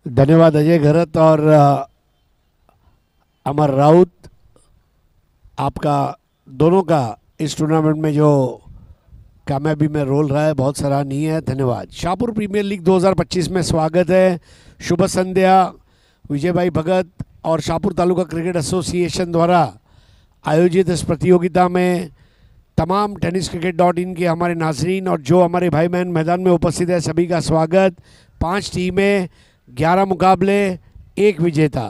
धन्यवाद अजय घरत और अमर राउत, आपका दोनों का इस टूर्नामेंट में जो कामयाबी में रोल रहा है बहुत सराहनीय है। धन्यवाद। शाहपुर प्रीमियर लीग 2025 में स्वागत है। शुभ संध्या। विजय भाई भगत और शाहपुर तालुका क्रिकेट एसोसिएशन द्वारा आयोजित इस प्रतियोगिता में तमाम टेनिस क्रिकेट .in के हमारे नाजरीन और जो हमारे भाई बहन मैदान में उपस्थित है सभी का स्वागत। 5 टीमें, 11 मुकाबले, 1 विजेता।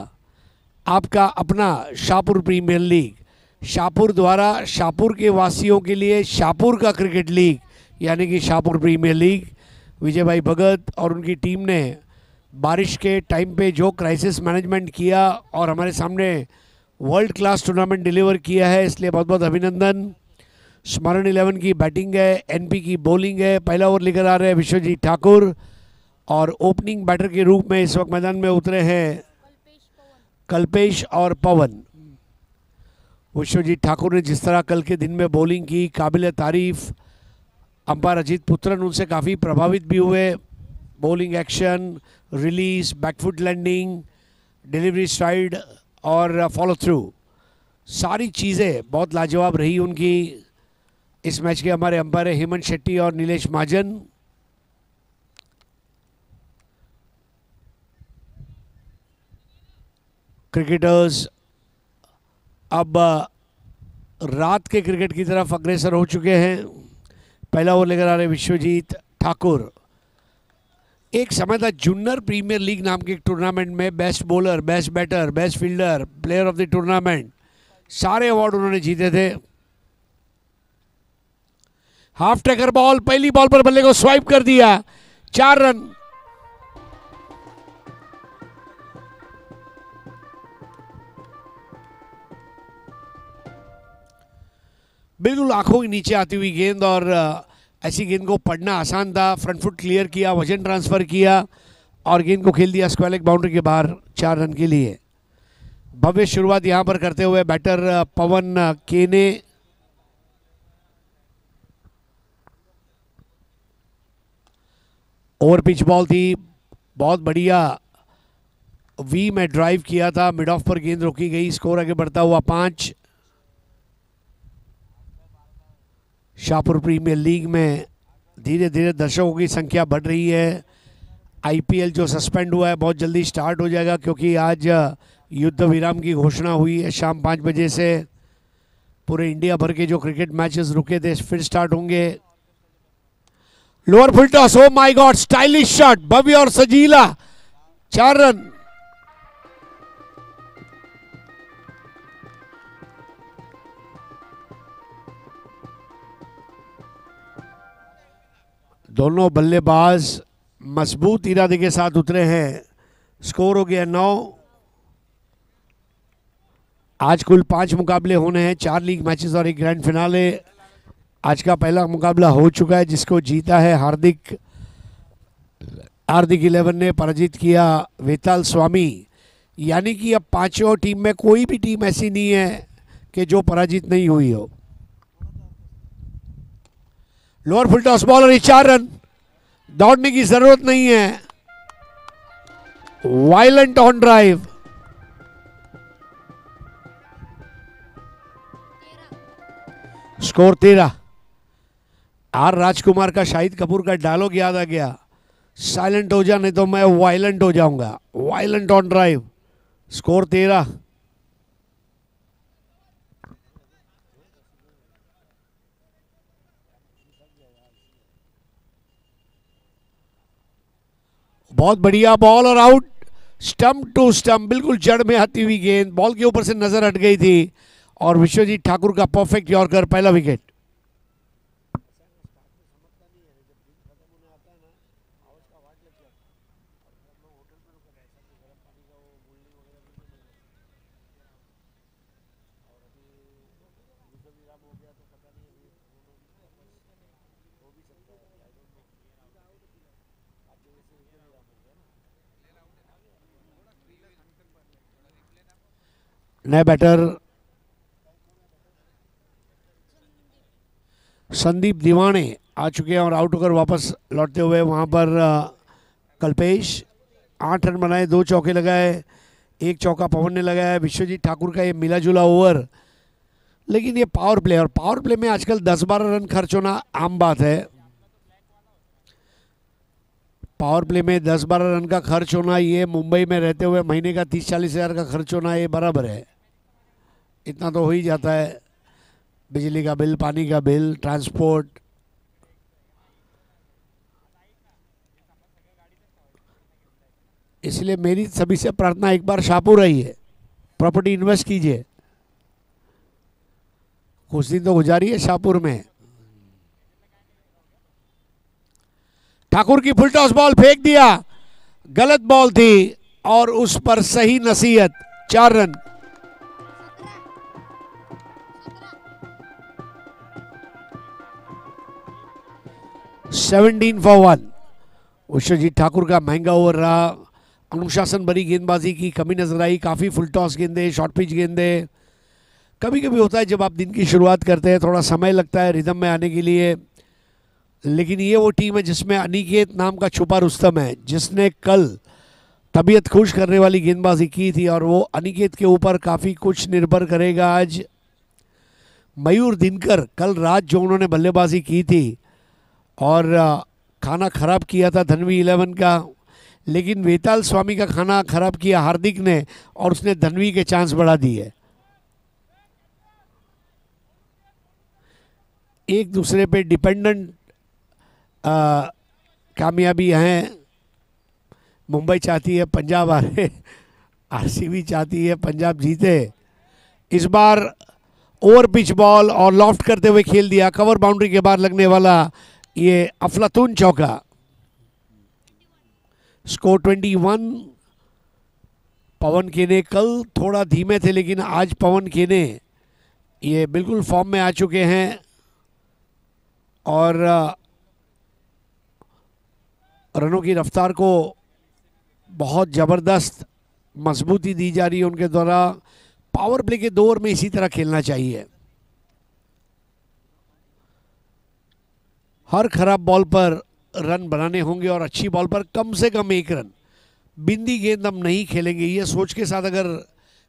आपका अपना शाहपुर प्रीमियर लीग, शाहपुर द्वारा शाहपुर के वासियों के लिए शाहपुर का क्रिकेट लीग यानी कि शाहपुर प्रीमियर लीग। विजय भाई भगत और उनकी टीम ने बारिश के टाइम पे जो क्राइसिस मैनेजमेंट किया और हमारे सामने वर्ल्ड क्लास टूर्नामेंट डिलीवर किया है, इसलिए बहुत बहुत अभिनंदन। स्मरण 11 की बैटिंग है, एनपी की बॉलिंग है। पहला ओवर लेकर आ रहे हैं विश्वजीत ठाकुर और ओपनिंग बैटर के रूप में इस वक्त मैदान में उतरे हैं कल्पेश और पवन। विश्वजीत ठाकुर ने जिस तरह कल के दिन में बॉलिंग की, काबिल तारीफ। अंपायर अजीत पुत्रन उनसे काफ़ी प्रभावित भी हुए। Bowling action, release, backfoot landing, delivery stride और फॉलो थ्रू, सारी चीज़ें बहुत लाजवाब रही उनकी। इस मैच के हमारे अंपायर हेमंत शेट्टी और नीलेश महाजन। क्रिकेटर्स अब रात के क्रिकेट की तरफ अग्रसर हो चुके हैं। पहला ओवर लेकर आ रहे विश्वजीत ठाकुर। एक समय था जूनियर प्रीमियर लीग नाम के एक टूर्नामेंट में best bowler, best batter, best fielder, player of the tournament, सारे अवार्ड उन्होंने जीते थे। हाफ टेकर बॉल, पहली बॉल पर बल्ले को स्वाइप कर दिया, 4 रन। बिल्कुल आंखों के नीचे आती हुई गेंद और ऐसी गेंद को पढ़ना आसान था। फ्रंट फुट क्लियर किया, वजन ट्रांसफर किया और गेंद को खेल दिया स्क्वायर लेग बाउंड्री के बाहर 4 रन के लिए। भव्य शुरुआत यहां पर करते हुए बैटर पवन के ने ओवर पिच बॉल थी, बहुत बढ़िया वी में ड्राइव किया था, मिड ऑफ पर गेंद रोकी गई। स्कोर आगे बढ़ता हुआ 5। शाहपुर प्रीमियर लीग में धीरे धीरे दर्शकों की संख्या बढ़ रही है। आईपीएल जो सस्पेंड हुआ है बहुत जल्दी स्टार्ट हो जाएगा क्योंकि आज युद्ध विराम की घोषणा हुई है। शाम 5 बजे से पूरे इंडिया भर के जो क्रिकेट मैचेस रुके थे फिर स्टार्ट होंगे। Lower full toss, oh my God, stylish shot, भव्य और सजीला, 4 रन। दोनों बल्लेबाज मजबूत इरादे के साथ उतरे हैं। स्कोर हो गया 9। आज कुल 5 मुकाबले होने हैं, 4 लीग मैचेस और 1 ग्रैंड फिनाले। आज का पहला मुकाबला हो चुका है जिसको जीता है हार्दिक 11 ने पराजित किया वेताल स्वामी। यानी कि अब 5 टीम में कोई भी टीम ऐसी नहीं है कि जो पराजित नहीं हुई हो। लोअर फुल टॉस बॉल और ये 4 रन। दौड़ने की जरूरत नहीं है। Violent on drive. Score 13। R Rajkumar का शाहिद कपूर का डायलॉग याद आ गया, साइलेंट हो जा नहीं तो मैं वायलेंट हो जाऊंगा। Violent on drive. स्कोर 13। बहुत बढ़िया बॉल और आउट। स्टंप टू स्टंप, बिल्कुल जड़ में आती हुई गेंद बॉल के ऊपर से नजर हट गई थी और विश्वजीत ठाकुर का परफेक्ट यॉर्कर, पहला विकेट। नए बैटर संदीप दीवाने आ चुके हैं और आउट होकर वापस लौटते हुए वहां पर कल्पेश 8 रन बनाए, 2 चौके लगाए, 1 चौका पवन ने लगाया। विश्वजीत ठाकुर का ये मिला जुला ओवर, लेकिन ये पावर प्ले, और पावर प्ले में आजकल 10-12 रन खर्च होना आम बात है। पावर प्ले में 10-12 रन का खर्च होना, ये मुंबई में रहते हुए महीने का 30-40 हज़ार का खर्च होना, ये बराबर है। इतना तो हो ही जाता है, बिजली का बिल, पानी का बिल, ट्रांसपोर्ट। इसलिए मेरी सभी से प्रार्थना, एक बार शाहपुर आइए, प्रॉपर्टी इन्वेस्ट कीजिए, कुछ दिन तो गुजारिए शाहपुर में। ठाकुर की फुल टॉस बॉल फेंक दिया, गलत बॉल थी और उस पर सही नसीहत, 4 रन। (17 for 1). विश्वजीत ठाकुर का महंगा ओवर रहा। अनुशासन भरी गेंदबाजी की कमी नजर आई, काफी फुल टॉस गेंदे, शॉर्ट पिच गेंदे। कभी कभी होता है जब आप दिन की शुरुआत करते हैं, थोड़ा समय लगता है रिदम में आने के लिए, लेकिन ये वो टीम है जिसमें अनिकेत नाम का छुपा रुस्तम है, जिसने कल तबीयत खुश करने वाली गेंदबाजी की थी, और वो अनिकेत के ऊपर काफ़ी कुछ निर्भर करेगा आज। मयूर दिनकर कल रात जो उन्होंने बल्लेबाजी की थी, और खाना खराब किया था धनवी 11 का, लेकिन वेताल स्वामी का खाना खराब किया हार्दिक ने, और उसने धनवी के चांस बढ़ा दिए। एक दूसरे पे डिपेंडेंट कामयाबी हैं। मुंबई चाहती है पंजाब हारे, आरसीबी चाहती है पंजाब जीते। इस बार ओवर पिच बॉल और लॉफ्ट करते हुए खेल दिया, कवर बाउंड्री के बाहर लगने वाला ये अफलातून चौका। स्कोर 21। पवन केने कल थोड़ा धीमे थे, लेकिन आज पवन केने ये बिल्कुल फॉर्म में आ चुके हैं, और रनों की रफ्तार को बहुत ज़बरदस्त मजबूती दी जा रही है उनके द्वारा। पावर प्ले के 2 ओवर में इसी तरह खेलना चाहिए। हर खराब बॉल पर रन बनाने होंगे, और अच्छी बॉल पर कम से कम 1 रन। बिंदी गेंद हम नहीं खेलेंगे, ये सोच के साथ अगर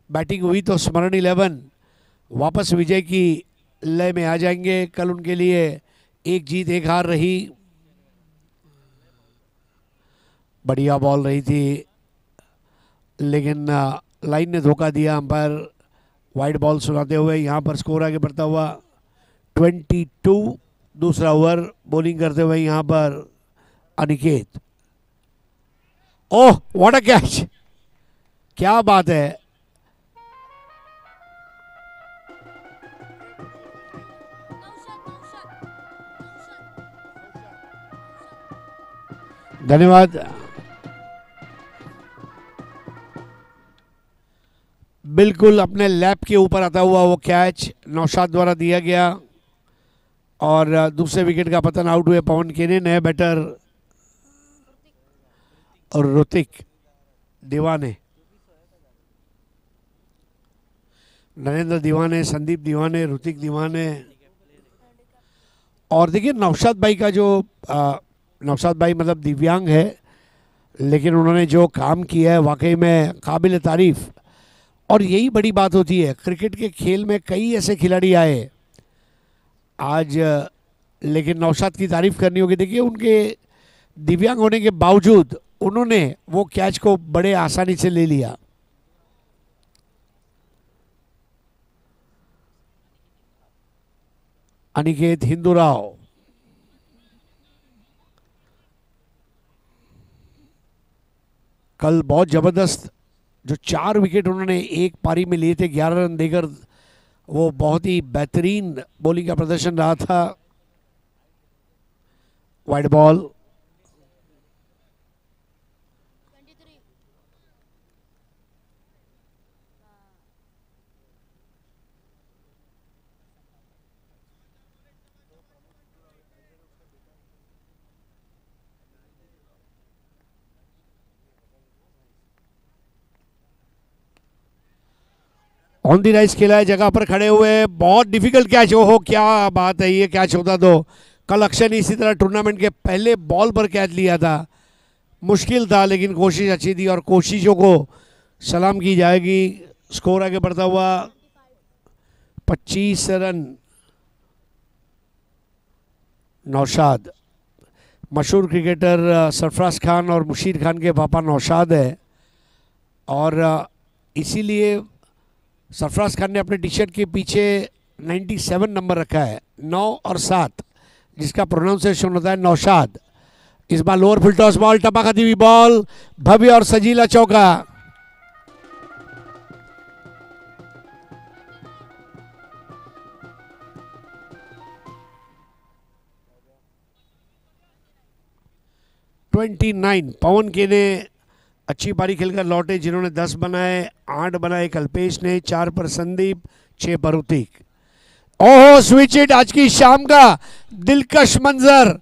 बैटिंग हुई तो स्मरण 11 वापस विजय की लय में आ जाएंगे। कल उनके लिए 1 जीत 1 हार रही। बढ़िया बॉल रही थी, लेकिन लाइन ने धोखा दिया। अंपायर वाइड बॉल सुनाते हुए यहाँ पर स्कोर आगे बढ़ता हुआ 22। दूसरा ओवर बॉलिंग करते हुए यहाँ पर Aniket. Oh what a catch, क्या बात है। धन्यवाद। बिल्कुल अपने लैप के ऊपर आता हुआ वो कैच नौशाद द्वारा दिया गया, और दूसरे विकेट का पतन, आउट हुए पवन केने। नए बैटर और ऋतिक दीवाने, नरेंद्र दीवाने, संदीप दीवाने, ऋतिक दीवाने। और देखिए नौशाद भाई का जो नौशाद भाई मतलब दिव्यांग है, लेकिन उन्होंने जो काम किया है वाकई में काबिल तारीफ। और यही बड़ी बात होती है, क्रिकेट के खेल में कई ऐसे खिलाड़ी आए आज, लेकिन नौशाद की तारीफ करनी होगी। देखिए उनके दिव्यांग होने के बावजूद उन्होंने वो कैच को बड़े आसानी से ले लिया। अनिकेत हिंदूराव, कल बहुत ज़बरदस्त जो 4 विकेट उन्होंने एक पारी में लिए थे, 11 रन देकर, वो बहुत ही बेहतरीन बॉलिंग का प्रदर्शन रहा था। Wide ball, on the rise खेला है, जगह पर खड़े हुए, बहुत डिफिकल्ट कैच। हो क्या बात है, ये कैच होता तो कल अक्षय ने इसी तरह टूर्नामेंट के पहले बॉल पर कैच लिया था, मुश्किल था लेकिन कोशिश अच्छी थी और कोशिशों को सलाम की जाएगी। स्कोर आगे बढ़ता हुआ 25 रन। नौशाद मशहूर क्रिकेटर सरफराज खान और मुशीर खान के पापा नौशाद है और इसीलिए सरफराज खान ने अपने टी शर्ट के पीछे 97 नंबर रखा है, 9 और 7, जिसका प्रोनाउंसिएशन होता है नौशाद। इस बार लोअर फुल टॉस बॉल, टपा खाती हुई बॉल, भव्य और सजीला चौका। पवन के ने अच्छी पारी खेलकर लौटे, जिन्होंने 10 बनाए, 8 बनाए कल्पेश ने, 4 पर संदीप, 6 पर ऋतिक। ओहो स्विच इट, आज की शाम का दिलकश मंजर,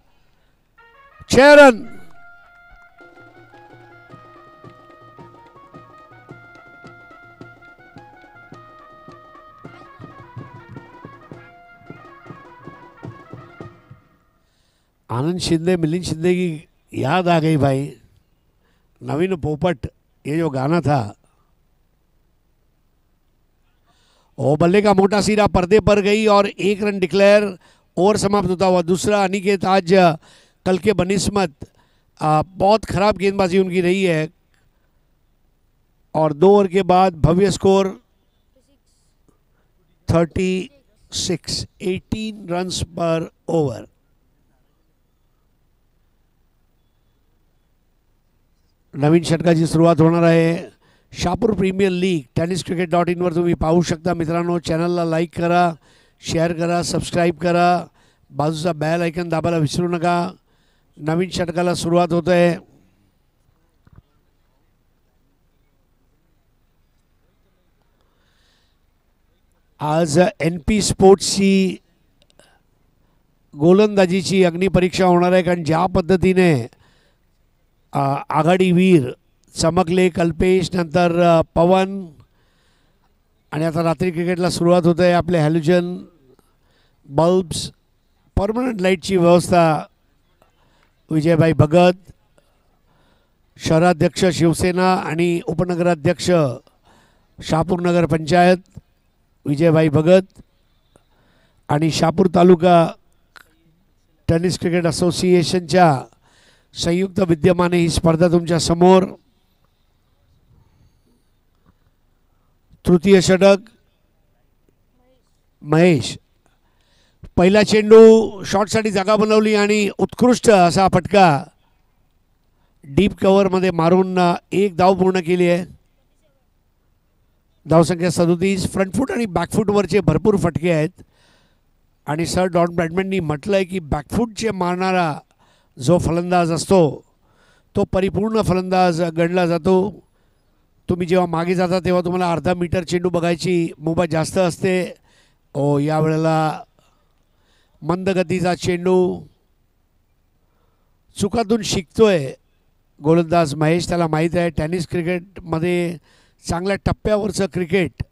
6 रन। आनंद शिंदे, मिलिंद शिंदे की याद आ गई भाई। नवीन पोपट, ये जो गाना था। ओ बल्ले का मोटा सिरा पर्दे पर गई और 1 रन डिक्लेयर। ओवर समाप्त होता हुआ दूसरा। अनिकेत आज कल के बनिस्मत बहुत खराब गेंदबाजी उनकी रही है और 2 ओवर के बाद भव्य स्कोर 36, 18 रन्स पर ओवर। नवीन षटकाची सुरुवात होणार आहे। शहापूर प्रीमियर लीग tenniscricket.in वर तुम्ही पाहू शकता मित्रांनो। चॅनलला लाईक करा, शेअर करा, सबस्क्राईब करा, बाजूचा बेल आयकन दाबायला विसरू नका। नवीन षटकाला सुरुवात होत आहे। आज NP स्पोर्ट्सची गोलंदाजीची अग्निपरीक्षा होणार आहे, कारण ज्या पद्धतीने आघाडीवीर चमकले कल्पेश, नंतर पवन, आणि आता रात्री क्रिकेटला सुरुवात होत आहे। आपले हॅलोजन बल्ब्स, परमनंट लाईटची व्यवस्था विजयभाई भगत, शहराध्यक्ष शिवसेना आणि उपनगराध्यक्ष शहापूर नगर पंचायत विजयभाई भगत, आणि शहापूर तालुका टेनिस क्रिकेट असोसिएशनच्या संयुक्त विद्यमाने ही स्पर्धा तुमच्या समोर। तृतीय षटक महेश, पहिला चेंडू शॉटसाठी जागा बनवली आणि उत्कृष्ट असा फटका डीप कव्हरमध्ये मारून 1 धाव पूर्ण केली आहे। धावसंख्या 37। फ्रंटफूट आणि बॅकफूटवरचे भरपूर फटके आहेत आणि सर डॉन ब्रॅडमॅननी म्हटलं आहे की बॅकफूटचे मारणारा जो फलंदाज असतो तो परिपूर्ण फलंदाज गणला जातो। तुम्ही जेव्हा मागे जाता तेव्हा तुम्हाला अर्धा मीटर चेंडू बघायची मुभा जास्त असते। यावेळेला मंद गतीचा चेंडू, चुकातून शिकतोय गोलंदाज महेश, त्याला माहीत आहे टेनिस क्रिकेटमध्ये चांगल्या टप्प्यावरचं क्रिकेट,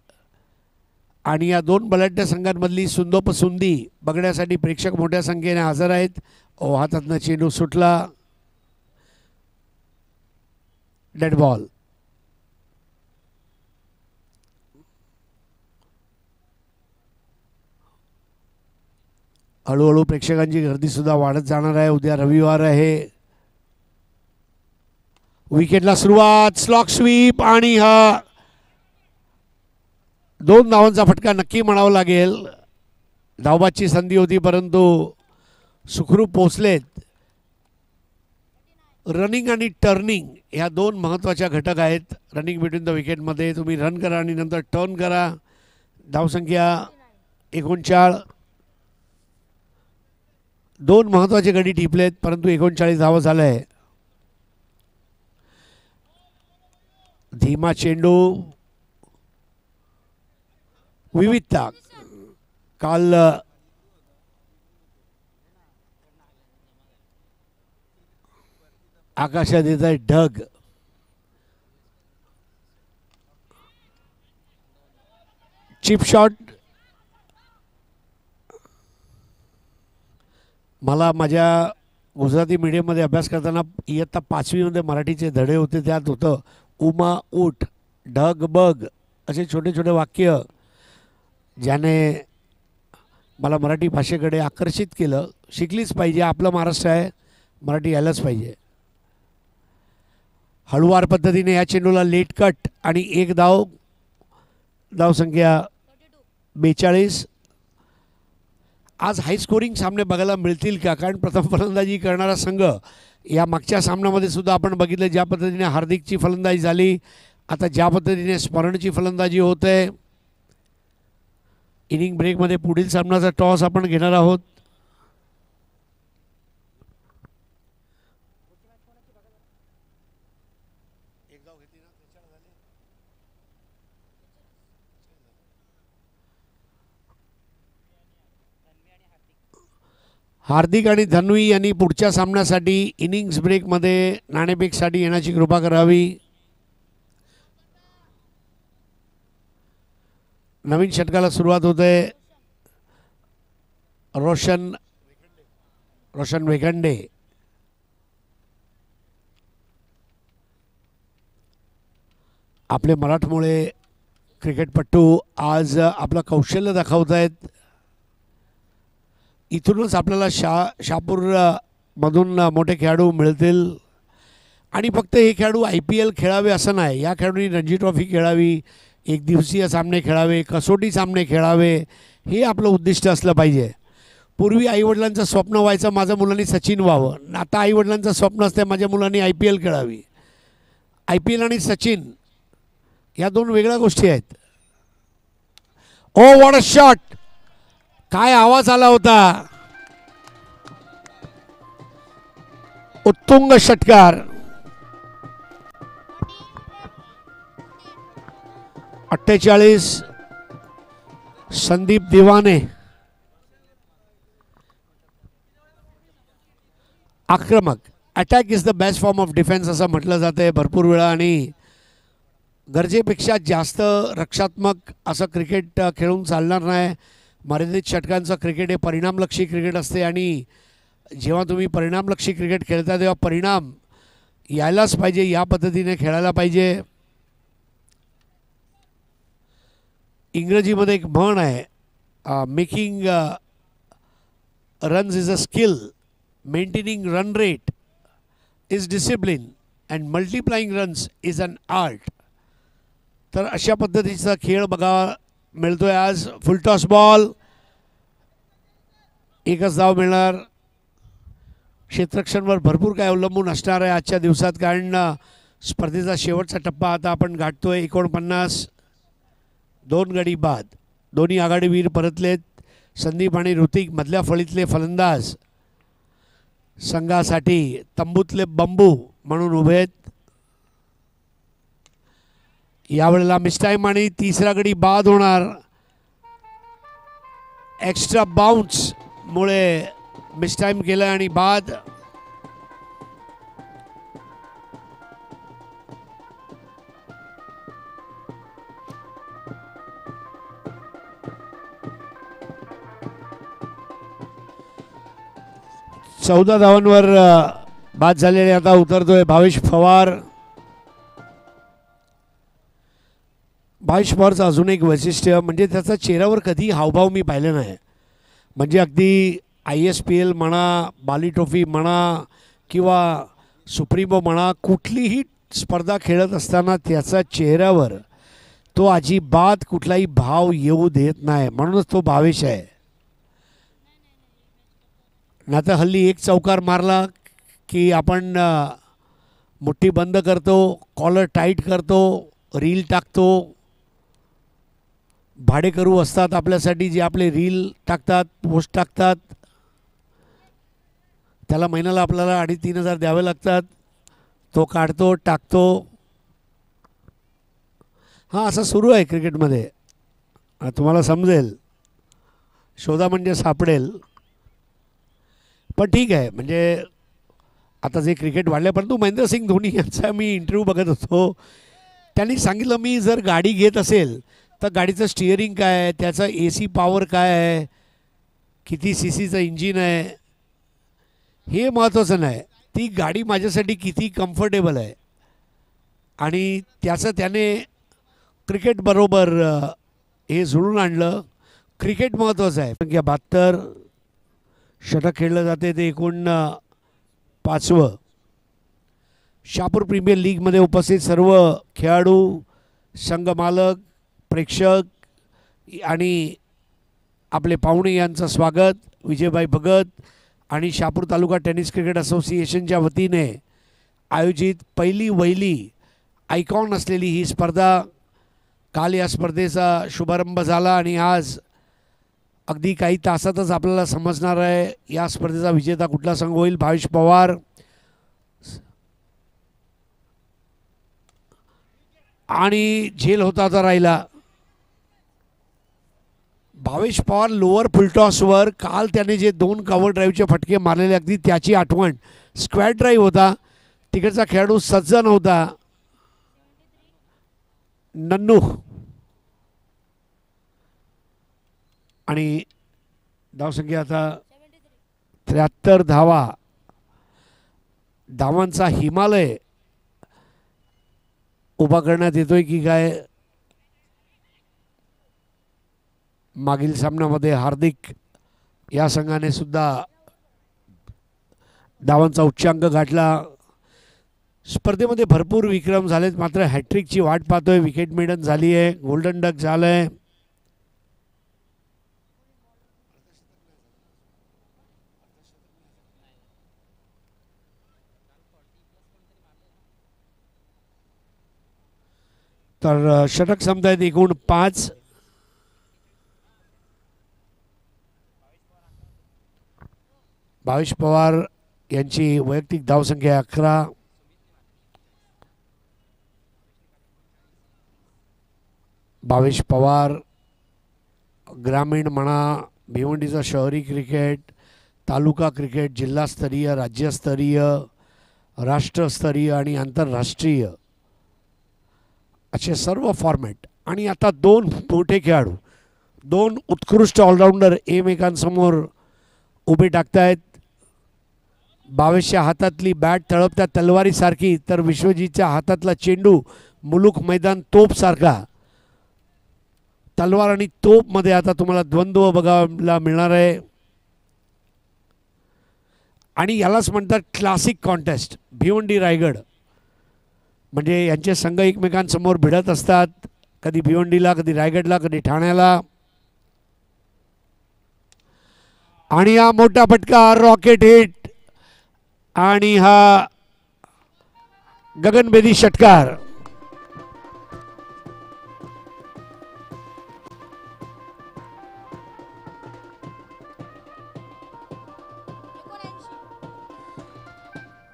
आणि या 2 बलाढ्य संघांमधली सुंदोपसुंदी बघण्यासाठी प्रेक्षक मोठ्या संख्येने हजर आहेत। हातातनं चेंडू सुटला, डेड बॉल। हळूहळू प्रेक्षकांची गर्दी सुद्धा वाढत जाणार आहे। उद्या रविवार आहे। विकेटला सुरुवात, स्लॉक स्वीप, आणि हा 2 धावांचा फटका नक्की म्हणावा लागेल। धावबादची संधी होती परंतु सुखरूप पोचलेत। रनिंग आणि टर्निंग ह्या 2 महत्त्वाच्या घटक आहेत रनिंग बिटवीन द विकेटमध्ये। तुम्ही रन करा आणि नंतर टर्न करा। धावसंख्या 39, 2 महत्त्वाचे गडी टिपलेत परंतु 39 धावा झाल्या आहे। धीमा चेंडू, विविधता। काल आकाशात येत आहे ढग, चिप शॉट। मला माझ्या गुजराती मीडियममध्ये अभ्यास करताना इयत्ता 5वीमध्ये मराठीचे धडे होते. त्यात होतं उमा ऊठ ढग बग असे छोटे छोटे वाक्य, ज्याने मला मराठी भाषेकडे आकर्षित केलं. शिकलीच पाहिजे, आपलं महाराष्ट्र आहे, मराठी यायलाच पाहिजे. हळुवार पद्धतीने या चेंडूला लेट कट आणि एक धावसंख्या 42. आज हाय स्कोरिंग सामने बघायला मिळतील का? कारण प्रथम फलंदाजी करणारा संघ या मागच्या सामन्यामध्ये सुद्धा आपण बघितलं ज्या पद्धतीने हार्दिकची फलंदाजी झाली, आता ज्या पद्धतीने स्मरणची फलंदाजी होते. इनिंग ब्रेकमध्ये पुढील सामन्याचा टॉस आपण घेणार आहोत. हार्दिक आणि धन्वी यांनी पुढच्या सामन्यासाठी इनिंग्स ब्रेकमध्ये नाणेफेकसाठी येण्याची कृपा करावी. नवीन षटकाला सुरुवात होते. रोशन वेखंडे आपले मराठमोळे क्रिकेटपटू आज आपलं कौशल्य दाखवत आहेत. इथूनच आपल्याला शहापूरमधून मोठे खेळाडू मिळतील. आणि फक्त हे खेळाडू IPL खेळावे असं नाही, या खेळाडूंनी रणजी ट्रॉफी खेळावी, एक दिवसीय सामने खेळावे, कसोटी सामने खेळावे, हे आपलं उद्दिष्ट असलं पाहिजे. पूर्वी आईवडिलांचं स्वप्न व्हायचं माझ्या मुलांनी सचिन व्हावं, आता आईवडिलांचं स्वप्न असतं माझ्या मुलांनी IPL खेळावी. IPL आणि सचिन या दोन वेगळ्या गोष्टी आहेत. ओ व्हॉट अ शॉट, काय आवाज आला होता. उत्तुंग षटकार. 48. संदीप दिवाने आक्रमक. Attack is the best form of defence असं म्हटलं जातं भरपूर वेळा. आणि गरजेपेक्षा जास्त रक्षात्मक असं क्रिकेट खेळून चालणार नाही. मर्यादित षटकांचं क्रिकेट हे परिणामलक्षी क्रिकेट असते आणि जेव्हा तुम्ही परिणामलक्षी क्रिकेट खेळता तेव्हा परिणाम यायलाच पाहिजे, या पद्धतीने खेळायला पाहिजे. इंग्रजीमध्ये एक म्हण आहे, making runs is a skill, maintaining run rate is discipline and multiplying runs is an art. तर अशा पद्धतीचा खेळ बघावा मिळतोय आज. फुलटॉस बॉल, एकच धाव मिळणार. क्षेत्ररक्षणावर भरपूर काय अवलंबून असणार आहे आजच्या दिवसात, कारण स्पर्धेचा शेवटचा टप्पा आता आपण गाठतोय. 49. 2 गडी बाद. दोन्ही आघाडीवीर परतलेत. संदीप आणि ऋतिक मधल्या फळीतले फलंदाज संघासाठी तंबूतले बंबू म्हणून उभे आहेत. यावेळेला मिसटाईम आणि तिसरा गडी बाद होणार. एक्स्ट्रा बाउन्स मुळे मिसटाईम केलं आणि बाद. चौदा धावांवर बाद झालेले आता उतरतोय भावेश पवार. भावेश पवारचं अजून एक वैशिष्ट्य म्हणजे त्याचा चेहऱ्यावर कधी हावभाव मी पाहिले नाही. म्हणजे अगदी ISPL म्हणा, बाली ट्रॉफी म्हणा किंवा सुप्रीमो म्हणा, कुठलीही स्पर्धा खेळत असताना त्याचा चेहऱ्यावर तो अजिबात कुठलाही भाव येऊ देत नाही, म्हणूनच तो भावेश आहे. नाहीतर हल्ली एक चौकार मारला की आपण मुठ्ठी बंद करतो, कॉलर टाईट करतो, रील टाकतो. भाडेकरू असतात आपल्यासाठी जे आपले रील टाकतात, पोस्ट टाकतात, त्याला महिन्याला आपल्याला 2,500-3,000 द्यावे लागतात. तो काढतो, टाकतो. हां, असं सुरू आहे क्रिकेटमध्ये. तुम्हाला समजेल, शोधा म्हणजे सापडेल. पण ठीक आहे, म्हणजे आता जे क्रिकेट वाढलं, परंतु महेंद्रसिंग धोनी यांचा मी इंटरव्ह्यू बघत होतो. त्यांनी सांगितलं मी जर गाडी घेत असेल तर गाडीचं स्टिअरिंग काय आहे, त्याचं AC पॉवर काय आहे, किती CCचं इंजिन आहे, हे महत्त्वाचं नाही, ती गाडी माझ्यासाठी किती कम्फर्टेबल आहे आणि त्याचं त्याने क्रिकेटबरोबर हे जुळून आणलं. क्रिकेट महत्त्वाचं आहे. संख्या 72 षटक खेळलं जाते, ते एकूण 5वं. शहापूर प्रीमियर लीगमध्ये उपस्थित सर्व खेळाडू, संघमालक, प्रेक्षक आणि आपले पाहुणे यांचं स्वागत. विजयभाई भगत आणि शहापूर तालुका टेनिस क्रिकेट असोसिएशनच्या वतीने आयोजित पहिली वहिली आयकॉन असलेली ही स्पर्धा. काल या स्पर्धेचा शुभारंभ झाला आणि आज अगदी काही तासातच आपल्याला समजणार आहे या स्पर्धेचा विजेता कुठला संघ होईल. भावेश पवार आणि झेल होता तर राहिला. भावेश पवार लोअर फुलटॉसवर काल त्याने जे 2 कव्हर ड्राईव्हचे फटके मारलेले, अगदी त्याची आठवण. स्क्वॅड ड्राईव्ह होता, तिकडचा खेळाडू सज्ज नव्हता. नन्नू आणि धावसंख्या आता 73 धावा. धावांचा हिमालय उभा करण्यात येतोय की काय. मागील सामन्यामध्ये हार्दिक या संघाने सुद्धा धावांचा उच्चांक गाठला. स्पर्धेमध्ये भरपूर विक्रम झालेत, मात्र हॅट्रिकची वाट पाहतोय. विकेट मेडन झाली आहे, गोल्डन डक झालंय. तर षटक संपतायत एकूण 5. भावेश पवार यांची वैयक्तिक धावसंख्या 11. भावेश पवार ग्रामीण म्हणा, भिवंडीचं शहरी क्रिकेट, तालुका क्रिकेट, जिल्हास्तरीय, राज्यस्तरीय, राष्ट्रस्तरीय आणि आंतरराष्ट्रीय असे सर्व फॉर्मॅट. आणि आता 2 मोठे खेळाडू, 2 उत्कृष्ट ऑलराऊंडर एकमेकांसमोर उभे टाकतायत. भावेशच्या हातातली बॅट तळपत्या तलवारीसारखी, तर विश्वजीतच्या हातातला चेंडू मुलुक मैदान तोपसारखा. तलवार आणि तोपमध्ये आता तुम्हाला द्वंद्व बघायला मिळणार आहे आणि यालाच म्हणतात क्लासिक कॉन्टेस्ट. भिवंडी रायगड म्हणजे यांचे संघ एकमेकांसमोर भिडत असतात, कधी भिवंडीला, कधी रायगडला, कधी ठाण्याला. आणि हा मोठा फटका, रॉकेट हिट आणि हा गगनभेदी षटकार.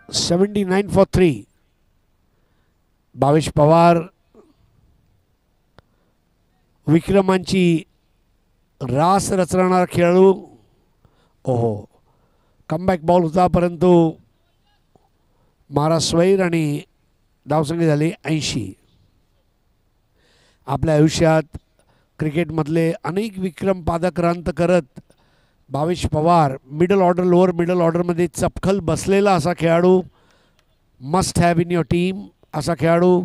$79 for 3. भावेश पवार विक्रमांची रास रचणारा खेळाडू. ओहो, कमबॅक बॉल होता, परंतु मारा स्वैर आणि धावसंख्या झाली 80. आपल्या आयुष्यात क्रिकेटमधले अनेक विक्रम पादक्रांत करत Bhavesh Pawar middle order, lower middle ऑर्डरमध्ये चपखल बसलेला असा खेळाडू, must have in your team असा खेळाडू.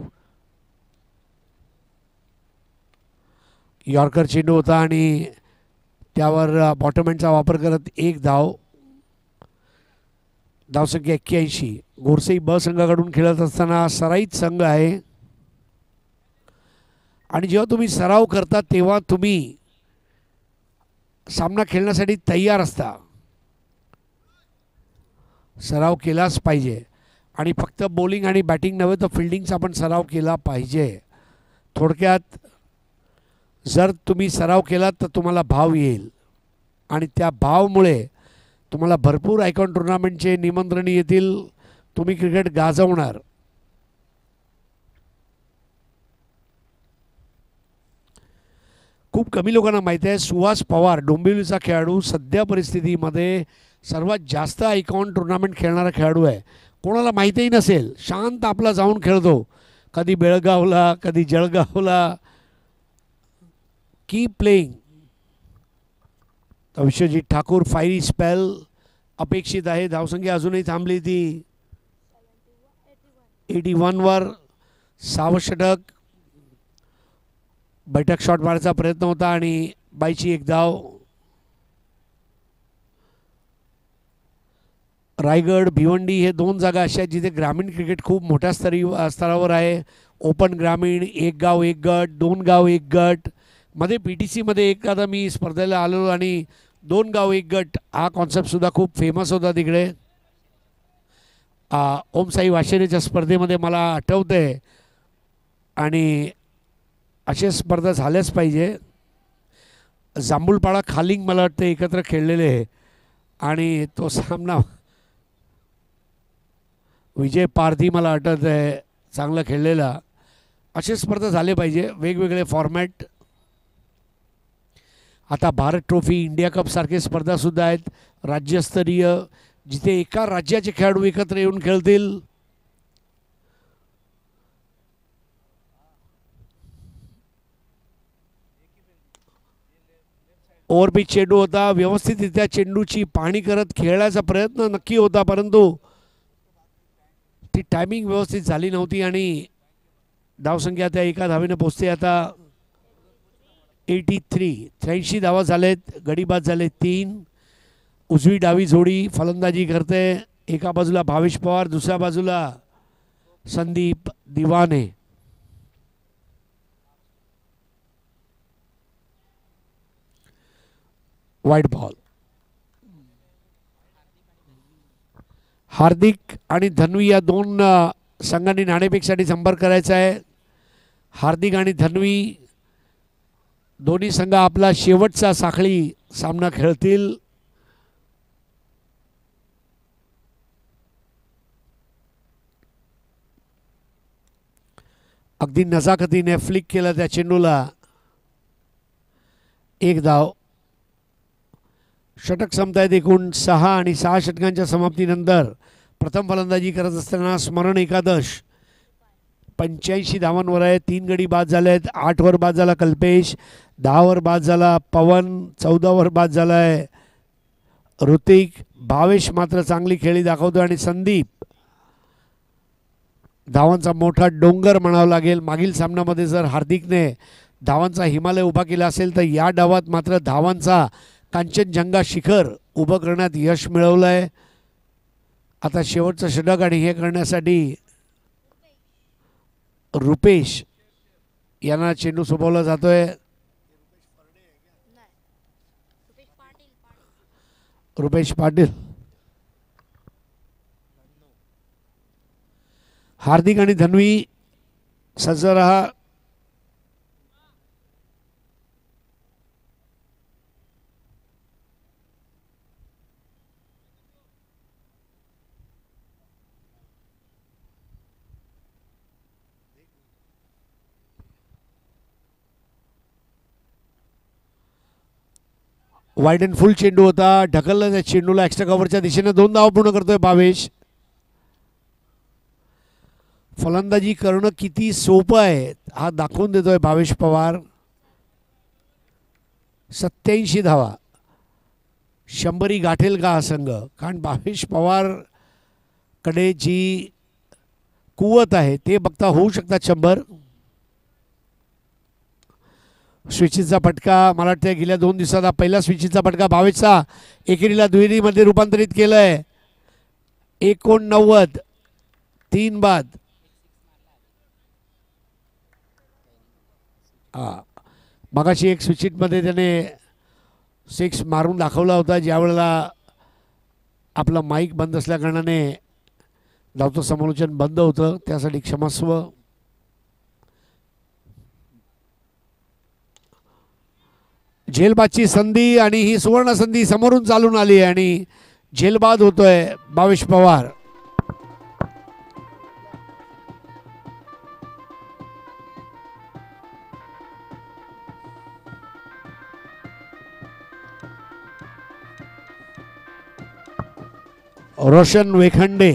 यॉर्कर चेंडू होता आणि त्यावर बॉटमहँडचा वापर करत 1 धाव. धावसंख्या 81. गोरसई ब संघाकडून खेळत असताना सराईत संघ आहे आणि जेव्हा तुम्ही सराव करता तेव्हा तुम्ही सामना खेळण्यासाठी तयार असता. सराव केलाच पाहिजे आणि फक्त बॉलिंग आणि बॅटिंग नव्हे तर फिल्डिंगचा पण सराव केला पाहिजे. थोडक्यात जर तुम्ही सराव केलात तर तुम्हाला भाव येईल आणि त्या भावामुळे तुम्हाला भरपूर आयकॉन टुर्नामेंटचे निमंत्रण येतील, तुम्ही क्रिकेट गाजवणार. खूप कमी लोकांना माहिती आहे सुहास पवार डोंबिवलीचा खेळाडू सध्या परिस्थितीमध्ये सर्वात जास्त आयकॉन टुर्नामेंट खेळणारा खेळाडू आहे. कोणाला माहितीही नसेल, शांत आपला जाऊन खेळतो, कधी बेळगावला, कधी जळगावला. Keep playing. Vishwajeet Thakur fiery spell अपेक्षित आहे. धावसंख्या अजूनही थांबली ती 81वर. 6वं षटक. बैठक शॉट मारायचा प्रयत्न होता आणि बाईची एक धाव. रायगड भिवंडी हे दोन जागा अशा आहेत जिथे ग्रामीण क्रिकेट खूप मोठ्या स्तरावर आहे. ओपन ग्रामीण, एक गाव एक गट, दोन गाव एक गट. मध्ये PTC मध्ये एखादा मी स्पर्धेला आलो आणि दोन गाव एक गट हा कॉन्सेप्टसुद्धा खूप फेमस होता तिकडे. ओमसाई वाशेरेच्या स्पर्धेमध्ये मला आठवतं आहे. आणि अशा स्पर्धा झाल्याच पाहिजे. जांभूळपाडा खालिंग मला वाटतं एकत्र खेळलेले आहे आणि तो सामना विजय पारधी मला आठवत आहे चांगला खेळलेला. असे स्पर्धा झाले पाहिजे, वेगवेगळे फॉर्मॅट. आता भारत ट्रॉफी, इंडिया कप सारखे स्पर्धासुद्धा आहेत राज्यस्तरीय, जिथे एका राज्याचे खेळाडू एकत्र येऊन खेळतील. ओव्हरपिच चेंडू होता. व्यवस्थितरित्या चेंडूची पाहणी करत खेळायचा प्रयत्न नक्की होता, परंतु ती टायमिंग व्यवस्थित झाली नव्हती आणि धावसंख्या त्या एका धावेने पोचते. आता 83 धावा झालेत. गडीबाद झाले 3. उजवी डावी जोडी फलंदाजी करते. एका बाजूला भावेश पवार, दुसऱ्या बाजूला संदीप दिवाने. वाईट बॉल. हार्दिक आणि धन्वी या दोन संघांनी नाणेफेकसाठी संपर्क करायचा आहे. हार्दिक आणि धन्वी दोन्ही संघ आपला शेवटचा साखळी सामना खेळतील. अगदी नजाकतीने फ्लिक केला त्या चेंडूला. एक धाव. षटक संपतायत एकूण 6 आणि 6 षटकांच्या समाप्तीनंतर प्रथम फलंदाजी करत असताना स्मरण एकादश 85 धावांवर आहे. 3 गडी बाद झाले आहेत. 8वर बाद झाला कल्पेश, 10वर बाद झाला पवन, 14वर बाद झाला आहे ऋतिक. भावेश मात्र चांगली खेळी दाखवतो आणि संदीप धावांचा मोठा डोंगर म्हणावं लागेल. मागील सामन्यामध्ये जर हार्दिकने धावांचा हिमालय उभा केला असेल तर या डावात मात्र धावांचा कांचनजंगा शिखर उभं करण्यात यश मिळवलं आहे. आता शेवटचं षटक आणि हे करण्यासाठी रुपेश यांना चेंडू सोपवला जातोय. रुपेश पाटील. हार्दिक आणि धन्वी सज्ज रहा. वाईड अँड फुल चेंडू होता. ढकलला त्या चेंडूला एक्स्ट्रा कव्हरच्या दिशेने 2 धावा पूर्ण करतोय भावेश. फलंदाजी करणं किती सोपं आहे हा दाखवून देतोय भावेश पवार. 87 धावा. 100 गाठेल का हा संघ? कारण भावेश पवार कडे जी कुवत आहे ते बघता होऊ शकतात 100. स्विचचा फटका मला वाटतं गेल्या 2 दिवसात पहिला स्विचचा फटका भावेशचा एकेरीला दुहेरीमध्ये रूपांतरित केलं आहे. 89 3 बाद. मगाशी एक स्विचिटमध्ये त्याने 6 मारून दाखवला होता, ज्यावेळेला आपला माईक बंद असल्याकारणाने धावतं समालोचन बंद होतं, त्यासाठी क्षमस्व. झेलबादची संधी आणि ही सुवर्ण संधी समोरून चालून आली आणि झेलबाद होतोय भावेश पवार. रोशन वेखंडे.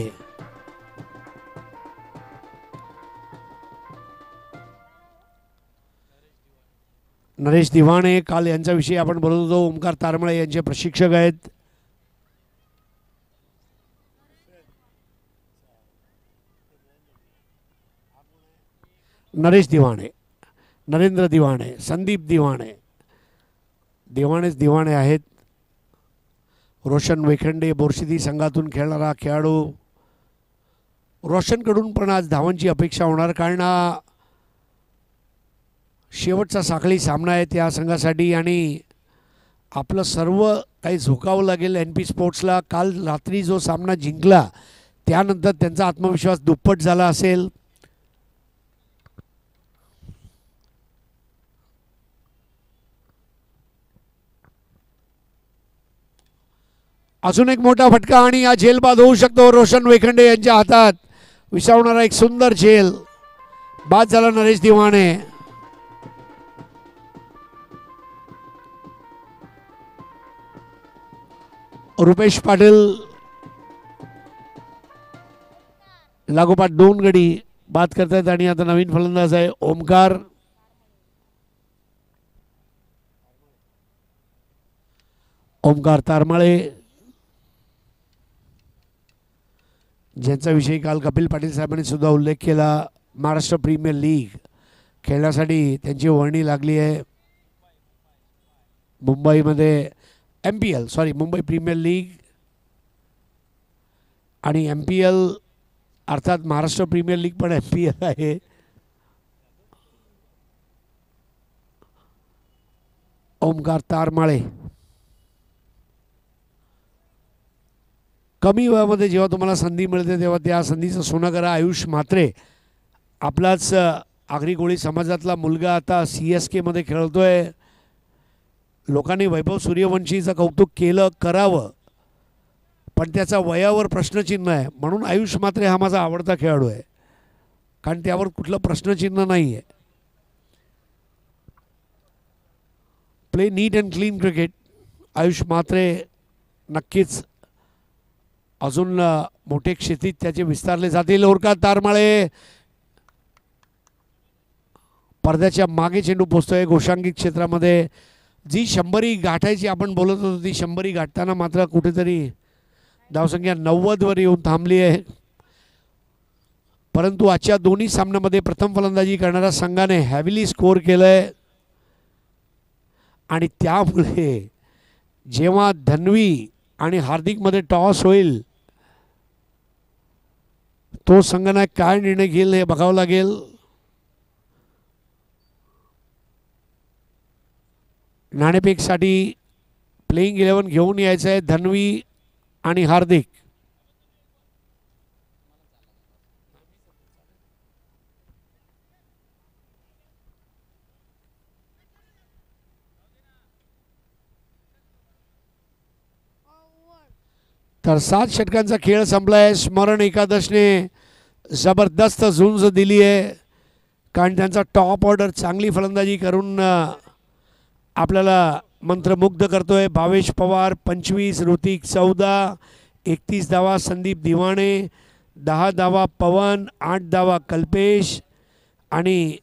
नरेश दिवाणे काल यांच्याविषयी आपण बोलत होतो. ओमकार तारमळे यांचे प्रशिक्षक आहेत. नरेश दिवाणे, नरेंद्र दिवाणे, संदीप दिवाणे, दिवाणेच दिवाणे आहेत. रोशन वेखंडे बोरशिदी संघातून खेळणारा खेळाडू. रोशनकडून पण आज धावांची अपेक्षा होणार, कारण शेवटचा साखळी सामना आहे त्या संघासाठी आणि आपलं सर्व काही झोकावं लागेल एन पी स्पोर्ट्सला. काल रात्री जो सामना जिंकला त्यानंतर त्यांचा आत्मविश्वास दुप्पट झाला असेल. अजून एक मोठा फटका आणि हा झेल बाद होऊ शकतो रोशन वेखंडे यांच्या हातात. विसावणारा एक सुंदर झेल बाद झाला नरेश दिवाणे. रुपेश पाटील लागोपाठ 2 गडी बाद करतात आणि आता नवीन फलंदाज आहे ओमकार. ओमकार तारमाळे, ज्यांचा विषयी काल कपिल पाटील साहेबांनी सुद्धा उल्लेख केला. महाराष्ट्र प्रीमियर लीग खेळण्यासाठी त्यांची वर्णी लागली आहे. मुंबईमध्ये MPL मुंबई प्रीमियर लीग आणि MPL अर्थात महाराष्ट्र प्रीमियर लीग पण MPL आहे. ओमकार तारमाळे कमी वयामध्ये जेव्हा तुम्हाला संधी मिळते तेव्हा त्या संधीचं सोनं करा. आयुष म्हात्रे आपलाच आगरी कोळी समाजातला मुलगा आता CSK मध्ये खेळतोय. लोकांनी वैभव सूर्यवंशीचं कौतुक केलं करावं, पण त्याचा वयावर प्रश्नचिन्ह आहे. म्हणून आयुष म्हात्रे हा माझा आवडता खेळाडू आहे, कारण त्यावर कुठलं प्रश्नचिन्ह नाही आहे. Play neat and clean cricket. Ayush Mhatre नक्कीच अजून मोठे क्षेत्रीत त्याचे विस्तारले जातील. ओरका तारमाळे पडद्याच्या मागे चेंडू पोचतोय गोशांकित क्षेत्रामध्ये. जी 100 गाठायची आपण बोलत होतो ती 100 गाठताना मात्र कुठेतरी धावसंख्या 90 वर येऊन थांबली आहे. परंतु आजच्या दोन्ही सामन्यामध्ये प्रथम फलंदाजी करणाऱ्या संघाने हॅव्हिली स्कोअर केलंय आणि त्यामुळे जेव्हा धन्वी आणि हार्दिकमध्ये टॉस होईल तो संघनायक काय निर्णय घेईल हे बघावं लागेल. नाणेफेकसाठी प्लेइंग 11 घेऊन यायचं आहे धन्वी आणि हार्दिक. तर 7 षटकांचा खेळ संपलाय. स्मरण एकादशने जबरदस्त झुंज दिली आहे, कारण त्यांचा टॉप ऑर्डर चांगली फलंदाजी करून आपल्याला मंत्रमुग्ध करतोय. भावेश पवार 25, ऋतिक 14, 31 धावा संदीप दिवाणे, 10 धावा पवन, 8 धावा कल्पेश आणि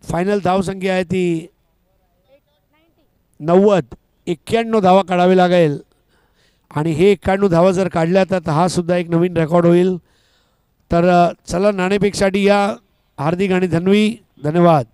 फायनल धावसंख्या आहे ती 90. 91 धावा काढावी लागेल आणि हे 91 धावा जर काढल्या तर हा सुद्धा एक नवीन रेकॉर्ड होईल. तर चला नाणेफेकसाठी या हार्दिक आणि धन्वी. धन्यवाद.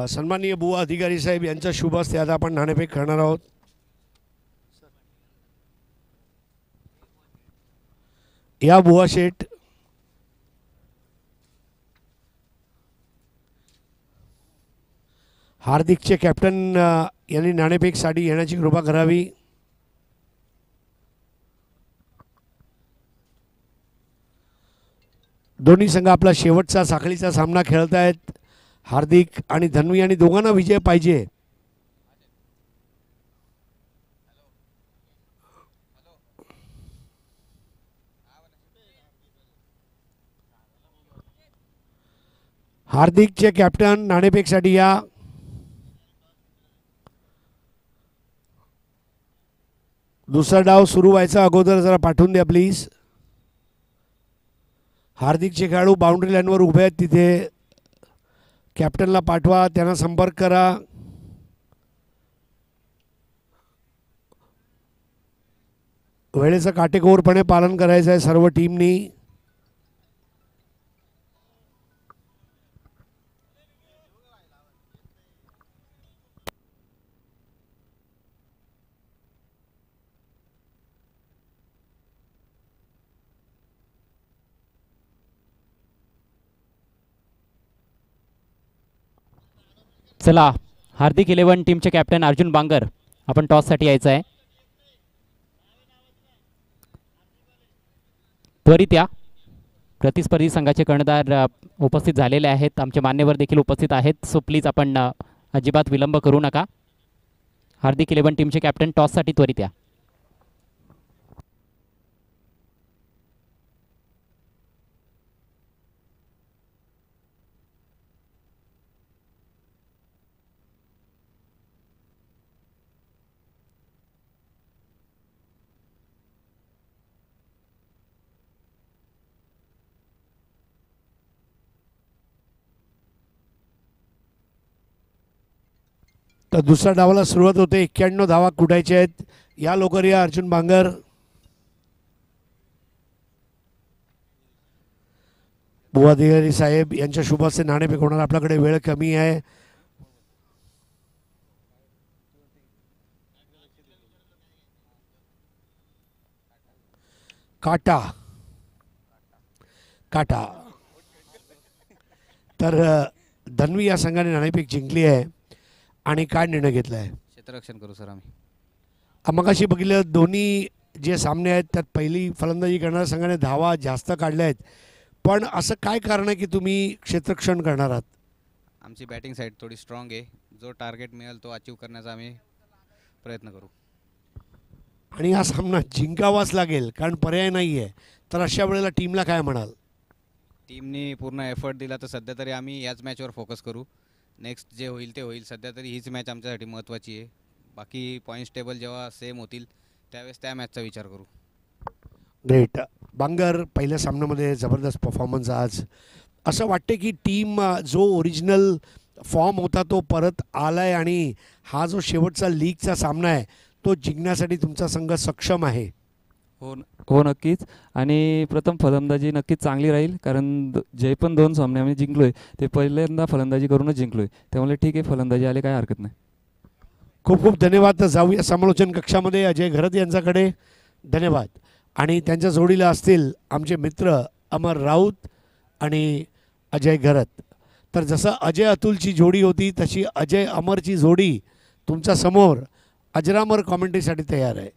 सन्माननीय बुवा अधिकारी साहेब यांच्या शुभ हस्ते आता आपण नाणेफेक करणार आहोत. या बुवा शेठ. हार्दिकचे कॅप्टन यांनी नाणेफेकसाठी येण्याची कृपा करावी. दोन्ही संघ आपला शेवटचा साखळीचा सामना खेळत आहेत. हार्दिक आणि धन्वी आणि दोघांना विजय पाहिजे. हार्दिकचे कॅप्टन नाणेफेकसाठी या. दुसरा डाव सुरू व्हायचा अगोदर जरा पाठवून द्या प्लीज. हार्दिकचे खेळाडू बाउंड्री लाईनवर उभे आहेत, तिथे कॅप्टनला पाठवा, त्यांना संपर्क करा. वेळेचं काटेकोरपणे पालन करायचं आहे सर्व टीमनी. चला, हार्दिक 11 टीमचे कॅप्टन अर्जुन बांगर, आपण टॉससाठी यायचं आहे. त्वरित या. प्रतिस्पर्धी संघाचे कर्णधार उपस्थित झालेले आहेत, आमचे मान्यवर देखील उपस्थित आहेत. सो प्लीज आपण अजिबात विलंब करू नका. हार्दिक 11 टीमचे कॅप्टन टॉससाठी त्वरित या. तर दुसऱ्या डावाला सुरुवात होते. 91 धावा कुटायचे आहेत. या लवकर या अर्जुन बांगर. बुवाधिकारी साहेब यांच्या शुभाचे नाणेफेक होणार. आपल्याकडे वेळ कमी आहे. काटा काटा. तर धन्वी या संघाने नाणेफेक जिंकली आहे. आणि काय निर्णय घेतला आहे? क्षेत्ररक्षण करू सर आम्ही. मगाशी बघितलं दोन्ही जे सामने आहेत त्यात पहिली फलंदाजी करणाऱ्या संघाने धावा जास्त काढल्या आहेत, पण असं काय कारण आहे की तुम्ही क्षेत्ररक्षण करणार आहात? आमची बॅटिंग साईड थोडी स्ट्रॉंग आहे. जो टार्गेट मिळेल तो अचीव करण्याचा आम्ही प्रयत्न करू. आणि हा सामना जिंकावाच लागेल कारण पर्याय नाही आहे. तर अशा वेळेला टीमला काय म्हणाल? टीमनी पूर्ण एफर्ट दिला तर सध्या तरी आम्ही याच मॅचवर फोकस करू. नेक्स्ट जे होईल ते होईल. सध्या तरी हीच मॅच आमच्यासाठी महत्त्वाची आहे. बाकी पॉईंट्स टेबल जेव्हा सेम होतील त्यावेळेस त्या मॅचचा विचार करू. ग्रेट. बांगर, पहिल्या सामन्यामध्ये जबरदस्त परफॉर्मन्स आज. असं वाटते की टीम जो ओरिजिनल फॉर्म होता तो परत आलाय आणि हा जो शेवटचा लीगचा सामना आहे तो जिंकण्यासाठी तुमचा संघ सक्षम आहे? हो नक्कीच. आणि प्रथम फलंदाजी नक्कीच चांगली राहील कारण जे पण 2 सामने आम्ही जिंकलोय ते पहिल्यांदा फलंदाजी करूनच जिंकलोय. त्यामुळे ठीक आहे, फलंदाजी आले काय हरकत नाही. खूप खूप धन्यवाद. तर जाऊया समालोचन कक्षामध्ये अजय घरत यांच्याकडे. धन्यवाद. आणि त्यांच्या जोडीला असतील आमचे मित्र अमर राऊत आणि अजय घरत. तर जसं अजय अतुलची जोडी होती तशी अजय अमरची जोडी तुमच्या समोर अजरामर कॉमेंट्रीसाठी तयार आहे.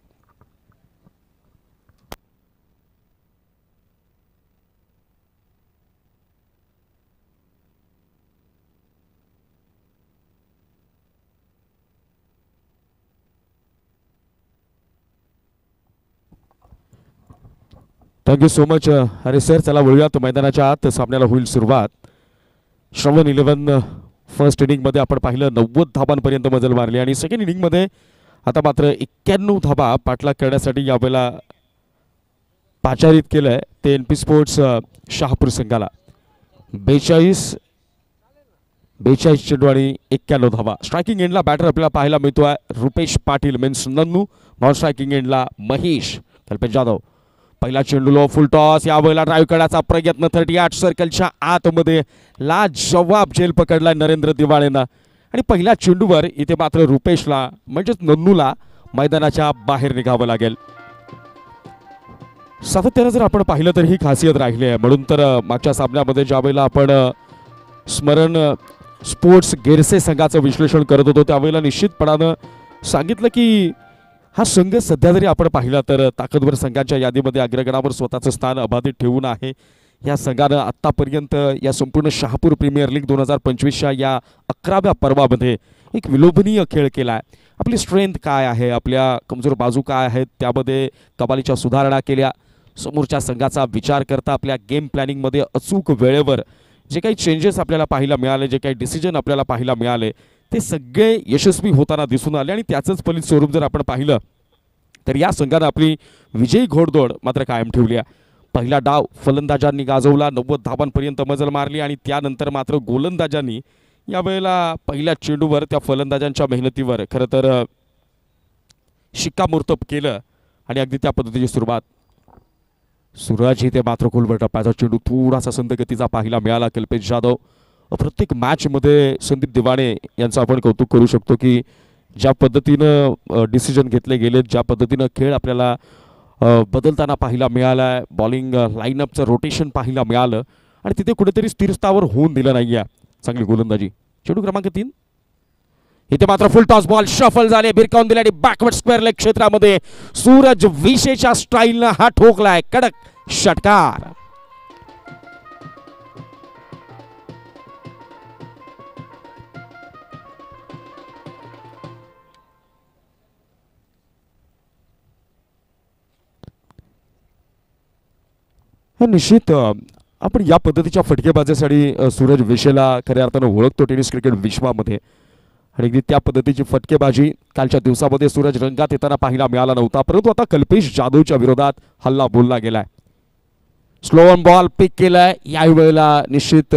थँक्यू सो मच अरे सर. चला वळूयात मैदानाच्या आत. सामन्याला होईल सुरुवात. श्रवण 11 फर्स्ट इनिंगमध्ये आपण पाहिलं 90 धाबांपर्यंत मजल मारली आणि सेकंड इनिंगमध्ये आता मात्र 91 धाबा पाठलाग करण्यासाठी यावेळेला पाचारित केलं आहे ते एन.पी. स्पोर्ट्स शहापूर संघाला. 42 चेंडू आणि 91 धावा. स्ट्रायकिंग एंडला बॅटर आपल्याला पाहायला मिळतोय Rupesh Patil means Nannu. Non striking एंडला महेश कल्पेश जाधव. पहिला चेंडूला फुल टॉस. यावेळेला ड्राईव्ह करण्याचा प्रयत्न 38 सर्कलच्या आतमध्ये लाजवाब झेल पकडला नरेंद्र दिवाळेनं आणि पहिल्या चेंडूवर इथे मात्र रुपेशला म्हणजेच नन्नूला मैदानाच्या बाहेर निघावं लागेल. सातत्यानं जर आपण पाहिलं तर ही खासियत राहिली आहे. म्हणून तर मागच्या सामन्यामध्ये ज्यावेळेला आपण स्मरण स्पोर्ट्स गेरसे संघाचं विश्लेषण करत होतो त्यावेळेला निश्चितपणानं सांगितलं की हा संघ सध्या जरी आपण पाहिला तर ताकदवर संघांच्या यादीमध्ये अग्रगणावर स्वतःचं स्थान अबाधित ठेवून आहे. या संघानं आत्तापर्यंत या संपूर्ण शहापूर प्रीमियर लीग 2025च्या या 11व्या पर्वामध्ये एक विलोभनीय खेळ केला आहे. आपली स्ट्रेंथ काय आहे, आपल्या कमजोर बाजू काय आहेत, त्यामध्ये कमालीच्या सुधारणा केल्या. समोरच्या संघाचा विचार करता आपल्या गेम प्लॅनिंगमध्ये अचूक वेळेवर जे काही चेंजेस आपल्याला पाहायला मिळाले, जे काही डिसिजन आपल्याला पाहायला मिळाले, ते सगळे यशस्वी होताना दिसून आले आणि त्याचंच फलित स्वरूप जर आपण पाहिलं तर या संघानं आपली विजयी घोडदौड मात्र कायम ठेवली आहे. पहिला डाव फलंदाजांनी गाजवला, 90 धावांपर्यंत मजल मारली आणि त्यानंतर मात्र गोलंदाजांनी यावेळेला पहिल्या चेंडूवर त्या फलंदाजांच्या मेहनतीवर खरं तर शिक्कामोर्तब केलं आणि अगदी त्या पद्धतीची सुरुवात. सूरज इथे मात्र खोलवर टप्प्याचा चेंडू थोडासा संथ गतीचा पाहायला मिळाला. कल्पेश जाधव प्रत्येक मॅचमध्ये संदीप दिवाणे यांचं आपण कौतुक करू शकतो की ज्या पद्धतीनं डिसिजन घेतले गेले, ज्या पद्धतीनं खेळ आपल्याला बदलताना पाहायला मिळाला आहे, बॉलिंग लाईनअपचं रोटेशन पाहायला मिळालं आणि तिथे कुठेतरी स्थिरस्थावर होऊन दिलं नाही आहे. चांगली गोलंदाजी. चेंडू क्रमांक 3 इथे मात्र फुल टॉस बॉल शफल झाले, भिरकावून दिले आणि बॅकवर्ड स्क्वेअर लेग क्षेत्रामध्ये सूरज विशेषच्या स्टाईलनं हा ठोकलाय कडक षटकार. निश्चित आपण या पद्धतीच्या फटकेबाजीसाठी सूरज विशेला खऱ्या अर्थानं ओळखतो टेनिस क्रिकेट विश्वामध्ये आणि अगदी त्या पद्धतीची फटकेबाजी कालच्या दिवसामध्ये सूरज रंगात येताना पाहायला मिळाला नव्हता. परंतु आता कल्पेश जाधवच्या विरोधात हल्ला बोलला गेलाय. स्लो ऑन बॉल पिक केलाय. यावेळेला निश्चित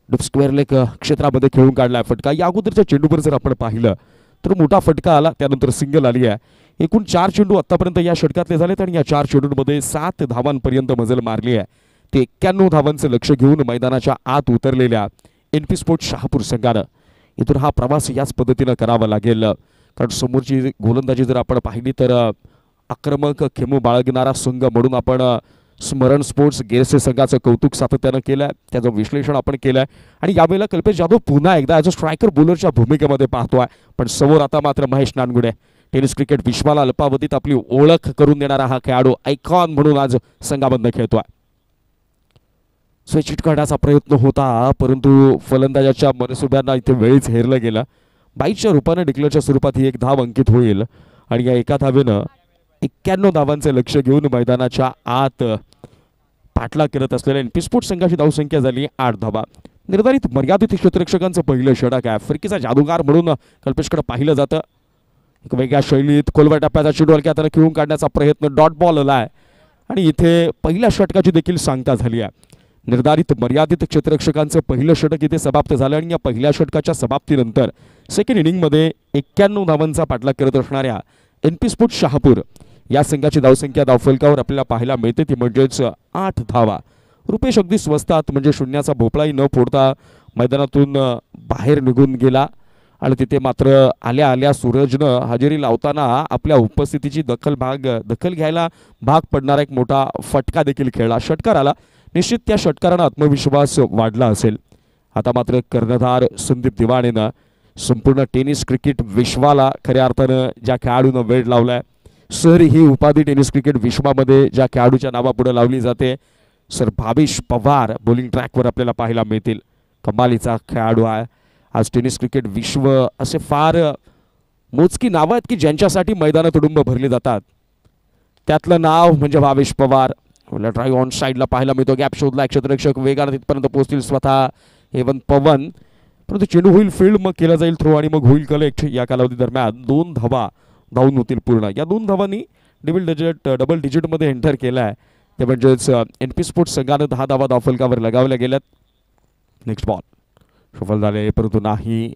स्क्वेअर लेग क्षेत्रामध्ये खेळून काढलाय फटका. या अगोदरच्या चेंडूवर जर आपण पाहिलं तर मोठा फटका आला, त्यानंतर सिंगल आली आहे. एकूण 4 चेंडू आतापर्यंत या षटकातले झालेत आणि या 4 चेंडूंमध्ये 7 धावांपर्यंत मजल मारली आहे. ते 91 धावांचं लक्ष घेऊन मैदानाच्या आत उतरलेल्या NP स्पोर्ट्स शहापूर संघानं इथून हा प्रवास याच पद्धतीनं करावा लागेल. कारण समोरची गोलंदाजी जर आपण पाहिली तर आक्रमक खेमू बाळगणारा संघ म्हणून आपण स्मरण स्पोर्ट्स गेरसे संघाचं कौतुक सातत्यानं केलं आहे, त्याचं विश्लेषण आपण केलं आहे आणि यावेळेला कल्पेश जाधव पुन्हा एकदा ॲज अ स्ट्रायकर बॉलरच्या भूमिकेमध्ये पाहतोय. पण समोर आता मात्र महेश नानगुडे, टेनिस क्रिकेट विश्वाला अल्पावधीत आपली ओळख करून देणारा हा खेळाडू आयकॉन म्हणून आज संघामधनं खेळतोय. स्विच हिट करण्याचा प्रयत्न होता, परंतु फलंदाजाच्या मनसुब्यांना इथे वेळीच हेरलं गेलं. बाईटच्या रूपाने डिक्लेअरच्या स्वरूपात ही एक धाव अंकित होईल आणि या एका धावेनं 91 धावांचे लक्ष घेऊन मैदानाच्या आत पाठलाग करत असलेल्या NP स्पोर्ट्स संघाची धावसंख्या झाली 8 धावा. निर्धारित मर्यादित क्षेत्ररक्षकांचं पहिलं षटक आहे. फिरकीचा जादूगार म्हणून कल्पेशकडे पाहिलं जातं. एक वेगळ्या शैलीत खोलवर टप्प्याचा चेंडू हलक्या हाताने खेळून काढण्याचा प्रयत्न, डॉट बॉल आलाय आणि इथे पहिल्या षटकाची देखील सांगता झाली आहे. निर्धारित मर्यादित क्षेत्ररक्षकांचं पहिलं षटक इथे समाप्त झालं आणि या पहिल्या षटकाच्या समाप्तीनंतर सेकंड इनिंगमध्ये 91 धावांचा पाठलाग करत असणाऱ्या NP स्पोर्ट्स शहापूर या संघाची धावसंख्या धावफलकावर आपल्याला पाहायला मिळते ती म्हणजेच 8 धावा. रुपेश अगदी स्वस्तात म्हणजे शून्याचा भोपळाही न फोडता मैदानातून बाहेर निघून गेला आणि तिथे मात्र आल्या आल्या सूरजनं हजेरी लावताना आपल्या उपस्थितीची दखल घ्यायला भाग पडणारा एक मोठा फटका देखील खेळला. षटकार आला. निश्चित त्या षटकारानं आत्मविश्वास वाढला असेल. आता मात्र कर्णधार संदीप दिवाणेनं संपूर्ण टेनिस क्रिकेट विश्वाला खऱ्या अर्थानं ज्या खेळाडूनं वेळ लावलाय, सर ही उपाधी टेनिस क्रिकेट विश्वामध्ये ज्या खेळाडूच्या नावापुढे लावली जाते, सर भावेश पवार बॉलिंग ट्रॅकवर आपल्याला पाहायला मिळतील. कमालीचा खेळाडू आहे. आज टेनिस क्रिकेट विश्व असे फार मोजकी नावं आहेत की ज्यांच्यासाठी मैदानं तुडुंब भरली जातात. त्यातलं नाव म्हणजे भावेश पवार. ड्राईव्ह ऑन साईडला पाहायला मिळतो. गॅप शोधला, क्षेत्ररक्षक वेगाने तिथपर्यंत पोहोचतील स्वतः हेवन पवन, परंतु चेंडू होईल फील्ड, मग केला जाईल थ्रो आणि मग होईल कलेक्ट. या कालावधी दरम्यान 2 धावा धावून होतील पूर्ण. या 2 धावांनी डबल डिजिटमध्ये एंटर केला आहे. ते म्हणजेच NP स्पोर्ट्स संघानं 10 धावा धावफलकावर लगावल्या गेल्यात. नेक्स्ट बॉल सफल झाले, परंतु नाही.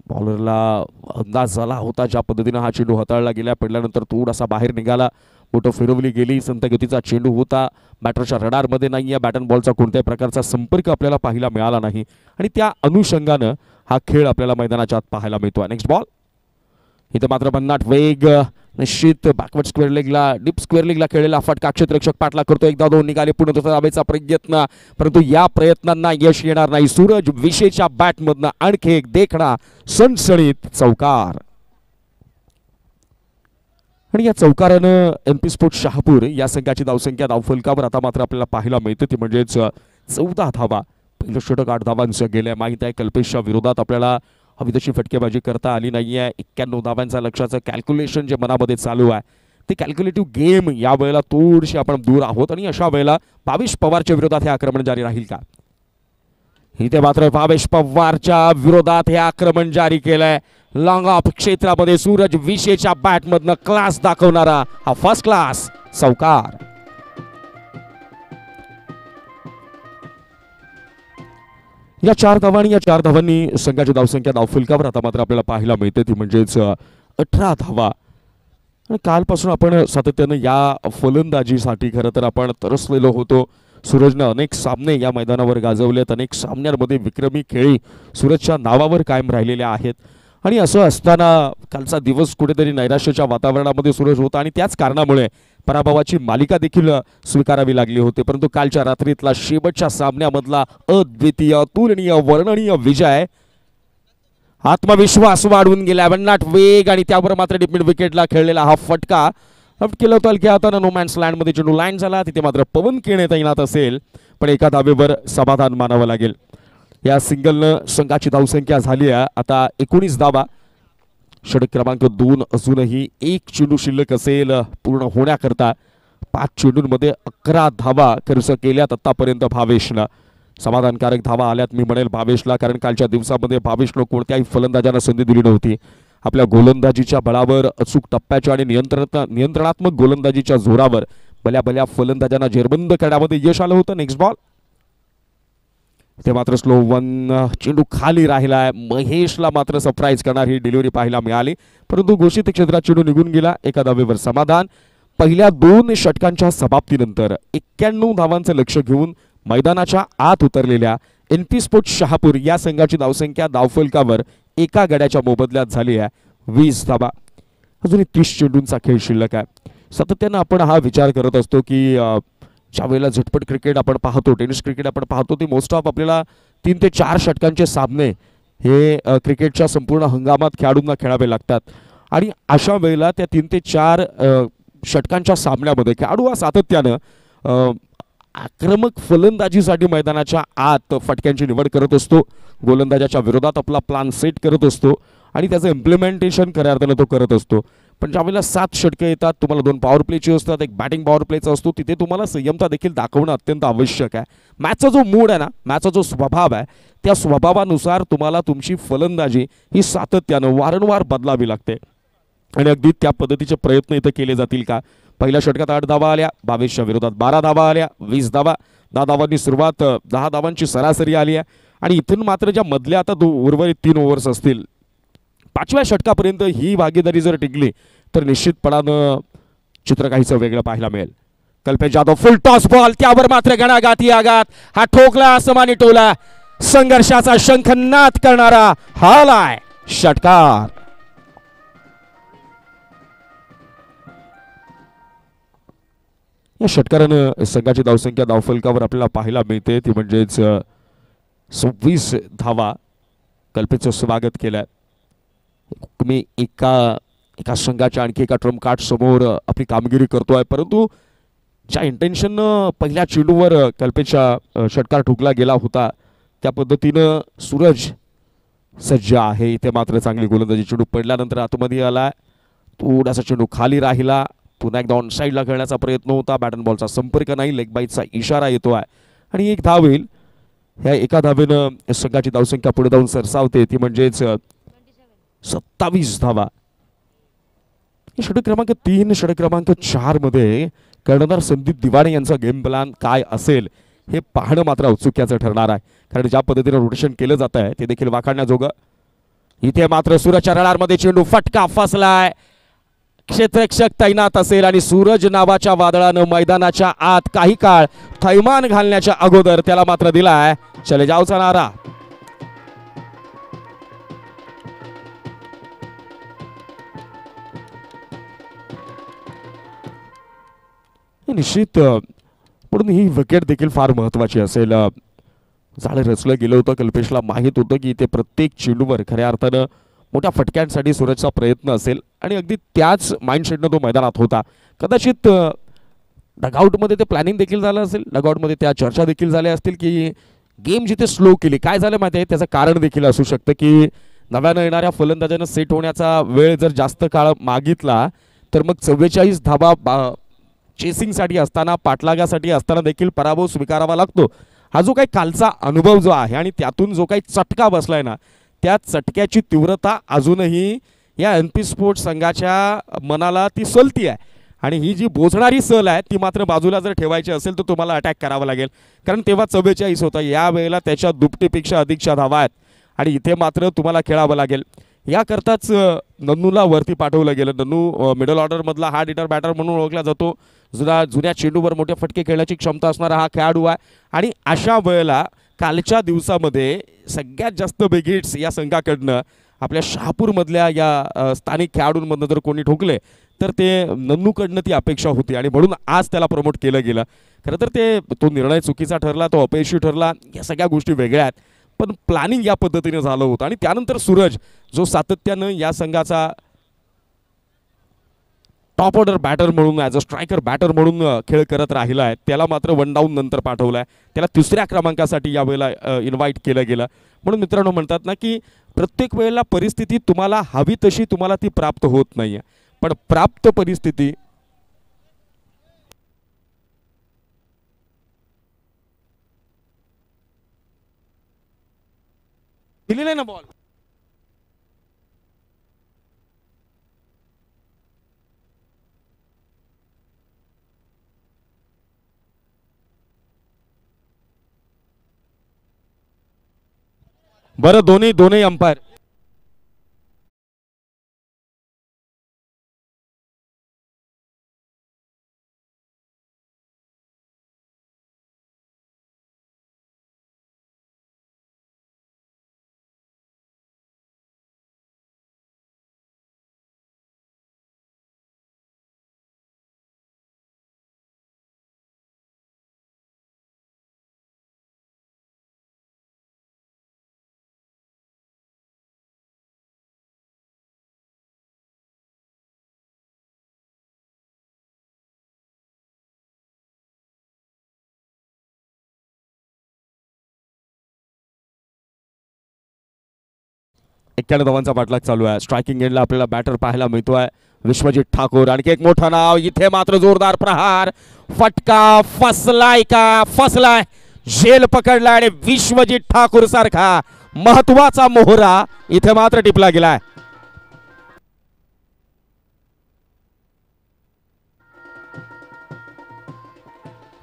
बॉलरला अंदाज झाला होता ज्या पद्धतीनं हा चेंडू हाताळला गेला. पडल्यानंतर थोडासा बाहेर निघाला, बोटं फिरवली गेली. संत गतीचा चेंडू होता, बॅटरच्या रडारमध्ये नाही आहे. बॅट अँड बॉलचा कोणत्याही प्रकारचा संपर्क आपल्याला पाहायला मिळाला नाही आणि त्या अनुषंगानं हा खेळ आपल्याला मैदानाच्या आत पाहायला मिळतो. नेक्स्ट बॉल इथं मात्र भन्नाट वेग, निश्चित बॅकवर्ड स्क्वेअर लेगला, डीप स्क्वेअर लेगला खेळलेला फटका क्षेत्ररक्षक पाठला करतो. एकदा 2 निघाले, पुन्हा धावेचा प्रयत्न, परंतु या प्रयत्नांना यश येणार नाही. सूरज विशेषच्या बॅटमधनं आणखी एक देखणा सणसणीत चौकार आणि या चौकारानं NP स्पोर्ट्स शहापूर या संघाची धावसंख्या धावफलकावर आता मात्र आपल्याला पाहायला मिळते ती म्हणजेच 14 धावा. पहिलं षटक 8 धावांचं गेल्या. माहीत आहे कल्पेशच्या विरोधात आपल्याला हवी तशी फटकेबाजी करता आली नाही आहे. 91 धावांचा लक्षाचं कॅल्क्युलेशन जे मनामध्ये चालू आहे ते कॅल्क्युलेटिव्ह गेम या वेळेला थोडीशी आपण दूर आहोत आणि अशा वेळेला भावेश पवारच्या विरोधात हे आक्रमण जारी राहील का? इथे मात्र भावेश पवारच्या विरोधात हे आक्रमण जारी केलंय. लॉंग ऑफ क्षेत्रामध्ये सूरज विशेच्या बॅटमधनं क्लास दाखवणारा हा फर्स्ट क्लास चौकार. या 4 धावांनी संघाची धावसंख्या धावफलकावर आता मात्र आपल्याला पाहायला मिळते ती म्हणजेच 18 धावा. आणि कालपासून आपण सातत्यानं या फलंदाजीसाठी खरं तर आपण तरसलेलो होतो. सूरजनं अनेक सामने या मैदानावर गाजवलेत. अनेक सामन्यांमध्ये विक्रमी खेळी सूरजच्या नावावर कायम राहिलेल्या आहेत. आणि असं असताना कालचा दिवस कुठेतरी नैराश्याच्या वातावरणामध्ये सूरज होता आणि त्याच कारणामुळे पराभवाची मालिका देखील स्वीकारावी लागली होती. परंतु कालच्या रात्रीतला शेवटच्या सामन्यामधला अद्वितीय अतुलनीय वर्णनीय विजय आत्मविश्वास वाढवून गेला. भन्नाट वेग आणि त्यावर मात्र डिप मिड विकेटला खेळलेला हा फटका केलं होतं की आता नो मॅन्स लँडमध्ये चेंडू लँड झाला. तिथे मात्र पवन केणे तैनात असेल पण एका धावेवर समाधान मानावं लागेल. या सिंगलनं संघाची धावसंख्या झाली आहे आता 19 धावा. षटक क्रमांक 2 अजूनही 1 चेंडू शिल्लक असेल पूर्ण होण्याकरता. 5 चेंडूंमध्ये 11 धावा खर्च केल्यात आतापर्यंत भावेशनं. समाधानकारक धावा आल्यात मी म्हणेल भावेशला, कारण कालच्या दिवसामध्ये भावेशनं कोणत्याही फलंदाजांना संधी दिली नव्हती. आपल्या गोलंदाजीच्या बळावर अचूक टप्प्याच्या आणि नियंत्रणात्मक गोलंदाजीच्या जोरावर भल्या फलंदाजांना जेरबंद करण्यामध्ये यश आलं होतं. नेक्स्ट बॉल ते मात्र स्लो वन, चेंडू खाली राहिलाय. महेशला मात्र सरप्राईज करणार ही डिलिव्हरी पाहायला मिळाली परंतु घोषित क्षेत्रात चेंडू निघून गेला. एका धावेवर समाधान. पहिल्या 2 षटकांच्या समाप्तीनंतर 91 धावांचं लक्ष घेऊन मैदानाच्या आत उतरलेल्या NP स्पोर्ट्स शहापूर या संघाची धावसंख्या धावफलकावर एका गड्याच्या मोबदल्यात झाली आहे 20 धावा. अजूनही 30 चेंडूंचा खेळ शिल्लक आहे. सातत्यानं आपण हा विचार करत असतो की ज्या वेळेला झटपट क्रिकेट आपण पाहतो, टेनिस क्रिकेट आपण पाहतो, ती मोस्ट ऑफ आपल्याला 3 ते 4 षटकांचे सामने हे क्रिकेटच्या संपूर्ण हंगामात खेळाडूंना खेळावे लागतात. आणि अशा वेळेला त्या 3 ते 4 षटकांच्या सामन्यामध्ये खेळाडू हा सातत्यानं आक्रमक फलंदाजीसाठी मैदानाच्या आत फटक्यांची निवड करत असतो. गोलंदाजाच्या विरोधात आपला प्लान सेट करत असतो आणि त्याचं इम्प्लिमेंटेशन खऱ्या अर्थानं तो करत असतो. पण ज्यावेळेला 7 षटकं येतात, तुम्हाला 2 पॉवर प्लेची असतात, एक बॅटिंग पॉवर प्लेचा असतो, तिथे तुम्हाला संयमता देखील दाखवणं अत्यंत आवश्यक आहे. मॅचचा जो मूड आहे ना, मॅचचा जो स्वभाव आहे, त्या स्वभावानुसार तुम्हाला तुमची फलंदाजी ही सातत्यानं वारंवार बदलावी लागते. आणि अगदी त्या पद्धतीचे प्रयत्न इथं केले जातील का? पहिल्या षटकात 8 धावा आल्या, 22च्या विरोधात 12 धावा आल्या, 20 धावा. 10 धावांनी सुरुवात, 10 धावांची सरासरी आली आहे. आणि इथून मात्र ज्या मधल्या आता उर्वरित 3 ओव्हर्स असतील, 5व्या षटकापर्यंत ही भागीदारी जर टिकली तर निश्चितपणानं चित्र काहीसं वेगळं पाहायला मिळेल. कल्पेश जाधव फुल टॉस बॉल, त्यावर मात्र गणागाती आघात. हा ठोकला आसमानी टोला, संघर्षाचा शंखनाद करणारा हालाय षटकार. या षटकारानं संघाची धावसंख्या धावफलकावर आपल्याला पाहायला मिळते ती म्हणजेच 26 धावा. कल्पेशचं स्वागत केलंय. मी एका संघाच्या आणखी एका ट्रम्प कार्ड समोर आपली कामगिरी करतोय, परंतु ज्या इंटेन्शननं पहिल्या चेंडूवर कल्पेशचा षटकार ठोकला गेला होता त्या पद्धतीनं सूरज सज्ज आहे. इथे मात्र चांगली गोलंदाजी. चेंडू पडल्यानंतर आतमध्ये आला, थोडासा चेंडू खाली राहिला. पुन्हा एकदा ऑन साईडला खेळण्याचा प्रयत्न होता, बॅट अँड बॉलचा संपर्क नाही, लेग बाईटचा इशारा येतो आहे आणि 1 धाव होईल. ह्या एका धावेनं संघाची धावसंख्या पुढे जाऊन सरसावते ती म्हणजेच 27 धावा. षटक क्रमांक 3, षटक क्रमांक 4 मध्ये कर्णधार संदीप दिवाणे यांचा गेम प्लॅन काय असेल हे पाहणं मात्र औत्सुक्याचं ठरणार आहे, कारण ज्या पद्धतीने रोटेशन केलं जात आहे ते देखील वाखाणण्याजोगं. इथे मात्र सूरजच्या रडारमध्ये चेंडू फटका फसलाय. क्षेत्ररक्षक तैनात असेल आणि सूरज नावाच्या वादळानं मैदानाच्या आत काही काळ थैमान घालण्याच्या अगोदर त्याला मात्र दिलाय चले जावचा नारा. निश्चित म्हणून ही विकेट देखील फार महत्वाची असेल. जाळं रचलं गेलं होतं. कल्पेशला माहीत होतं की ते प्रत्येक चेंडूवर खऱ्या अर्थानं मोठ्या फटक्यांसाठी सूरजचा प्रयत्न असेल आणि अगदी त्याच माइंडसेटनं तो मैदानात होता. कदाचित डगआउटमध्ये ते प्लॅनिंग देखील झालं असेल, डगआउटमध्ये त्या चर्चा देखील झाल्या असतील की गेम जिथे स्लो केली. काय झालं माहिती आहे, त्याचं कारण देखील असू शकतं की नव्यानं येणाऱ्या फलंदाजानं सेट होण्याचा वेळ जर जास्त काळ मागितला तर मग 44 धावा चेसिंगसाठी असताना, पाठलागासाठी असताना देखील पराभव स्वीकारावा लागतो हा जो काही कालचा अनुभव जो आहे आणि त्यातून जो काही चटका बसलाय ना, त्या चटक्याची तीव्रता अजूनही या NP स्पोर्ट्स संघाच्या मनाला ती सलती आहे. आणि ही जी बोचणारी सल आहे ती मात्र बाजूला जर ठेवायची असेल तर तुम्हाला अटॅक करावा लागेल, कारण तेव्हा 44 होता, या वेळेला त्याच्या दुपटीपेक्षा अधिकच्या धावा आहेत आणि इथे मात्र तुम्हाला खेळावं लागेल. याकरताच नन्नूला वरती पाठवलं गेलं. Nannu middle ऑर्डरमधला hard hitter batter म्हणून ओळखला जातो. जुन्या चेंडूवर मोठे फटके खेळण्याची क्षमता असणारा हा खेळाडू आहे. आणि अशा वेळेला कालच्या दिवसामध्ये सगळ्यात जास्त बिग हिट्स या संघाकडनं आपल्या शहापूरमधल्या या स्थानिक खेळाडूंमधनं जर कोणी ठोकले तर ते नन्नूकडनं ती अपेक्षा होती आणि म्हणून आज त्याला प्रमोट केलं गेलं. खरं तर तो निर्णय चुकीचा ठरला, तो अपयशी ठरला, या सगळ्या गोष्टी वेगळ्या आहेत, पण प्लॅनिंग या पद्धतीने झालं होतं. आणि त्यानंतर सूरज जो सातत्यानं या संघाचा टॉप ऑर्डर बॅटर म्हणून ॲज अ स्ट्रायकर बॅटर म्हणून खेळ करत राहिला आहे, त्याला मात्र 1 डाऊन नंतर पाठवलं आहे. त्याला 3ऱ्या क्रमांकासाठी यावेळेला इन्व्हाइट केलं गेलं. म्हणून मित्रांनो म्हणतात ना की प्रत्येक वेळेला परिस्थिती तुम्हाला हवी तशी तुम्हाला ती प्राप्त होत नाही आहे, पण प्राप्त परिस्थिती दिलेला आहे ना बॉल. बरं, दोन्ही अंपायर एक्क्याण्णव धावांचा पाठलाग चालू आहे. स्ट्रायकिंग एंडला आपल्याला बॅटर पाहायला मिळतोय विश्वजित ठाकूर. आणखी एक मोठं नाव इथे, मात्र जोरदार प्रहार, फटका फसलाय का फसलाय, झेल पकडला आणि विश्वजित ठाकूर सारखा महत्वाचा मोहरा इथे मात्र टिपला गेलाय.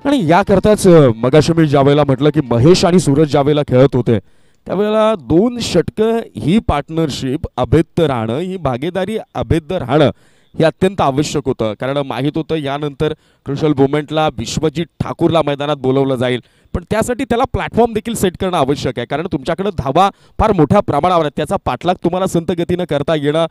आणि याकरताच मगाशी मी ज्यावेळेला म्हटलं की महेश आणि सूरज ज्यावेळेला खेळत होते त्यावेळेला 2 षटकं ही पार्टनरशिप अभेद्य राहणं, ही भागीदारी अभेद्य राहणं हे अत्यंत आवश्यक होतं. कारण माहीत होतं यानंतर क्रुशल मोमेंटला विश्वजित ठाकूरला मैदानात बोलवलं जाईल, पण त्यासाठी त्याला प्लॅटफॉर्म देखील सेट करणं आवश्यक आहे. कारण तुमच्याकडे धावा फार मोठ्या प्रमाणावर आहेत, त्याचा पाठलाग तुम्हाला संत गतीनं करता येणं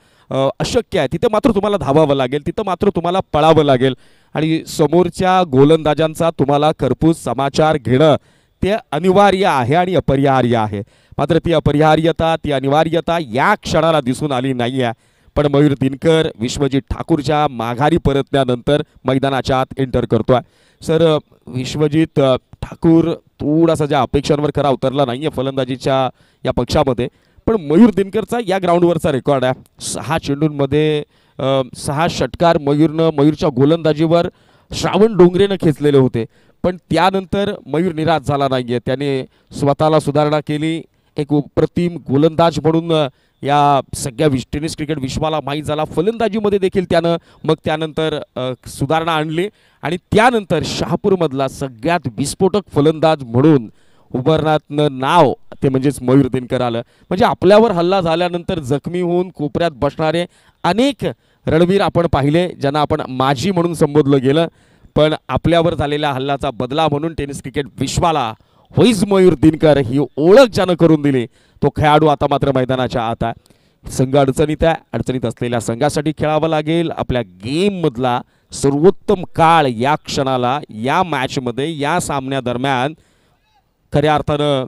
अशक्य आहे. तिथे मात्र तुम्हाला धावावं लागेल, तिथं मात्र तुम्हाला पळावं लागेल आणि समोरच्या गोलंदाजांचा तुम्हाला खरपूस समाचार घेणं ते अनिवार्य आहे आणि अपरिहार्य आहे. मात्र ती अपरिहार्यता, ती अनिवार्यता या क्षणाला दिसून आली नाही आहे. पण मयूर दिनकर विश्वजित ठाकूरच्या माघारी परतल्यानंतर मैदानाच्या आत एंटर करतोय. सर, विश्वजित ठाकूर थोडासा ज्या अपेक्षांवर खरा उतरला नाही आहे फलंदाजीच्या या पक्षामध्ये, पण मयूर दिनकरचा या ग्राउंडवरचा रेकॉर्ड आहे. 6 चेंडूंमध्ये 6 षटकार मयूरच्या गोलंदाजीवर श्रावण डोंगरेनं खेचलेले होते, पण त्यानंतर मयूर निराश झाला नाही आहे. त्याने स्वतःला सुधारणा केली. एक अप्रतिम गोलंदाज म्हणून या सगळ्या टेनिस क्रिकेट विश्वाला माहीत झाला. फलंदाजीमध्ये देखील त्यानं मग त्यानंतर सुधारणा आणली आणि त्यानंतर शहापूरमधला सगळ्यात विस्फोटक फलंदाज म्हणून उभारण्यातनं नाव ते म्हणजेच मयूर दिनकर आलं. म्हणजे आपल्यावर हल्ला झाल्यानंतर जखमी होऊन कोपऱ्यात बसणारे अनेक रणवीर आपण पाहिले, ज्यांना आपण माजी म्हणून संबोधलं गेलं, पण आपल्यावर झालेल्या हल्ल्याचा बदला म्हणून टेनिस क्रिकेट विश्वाला होईज मयूर दिनकर ही ओळख ज्यानं करून दिली तो खेळाडू आता मात्र मैदानाच्या आत आहे. संघ अडचणीत आहे. अडचणीत असलेल्या संघासाठी खेळावं लागेल. आपल्या गेममधला सर्वोत्तम काळ या क्षणाला, या मॅचमध्ये, या सामन्यादरम्यान खऱ्या अर्थानं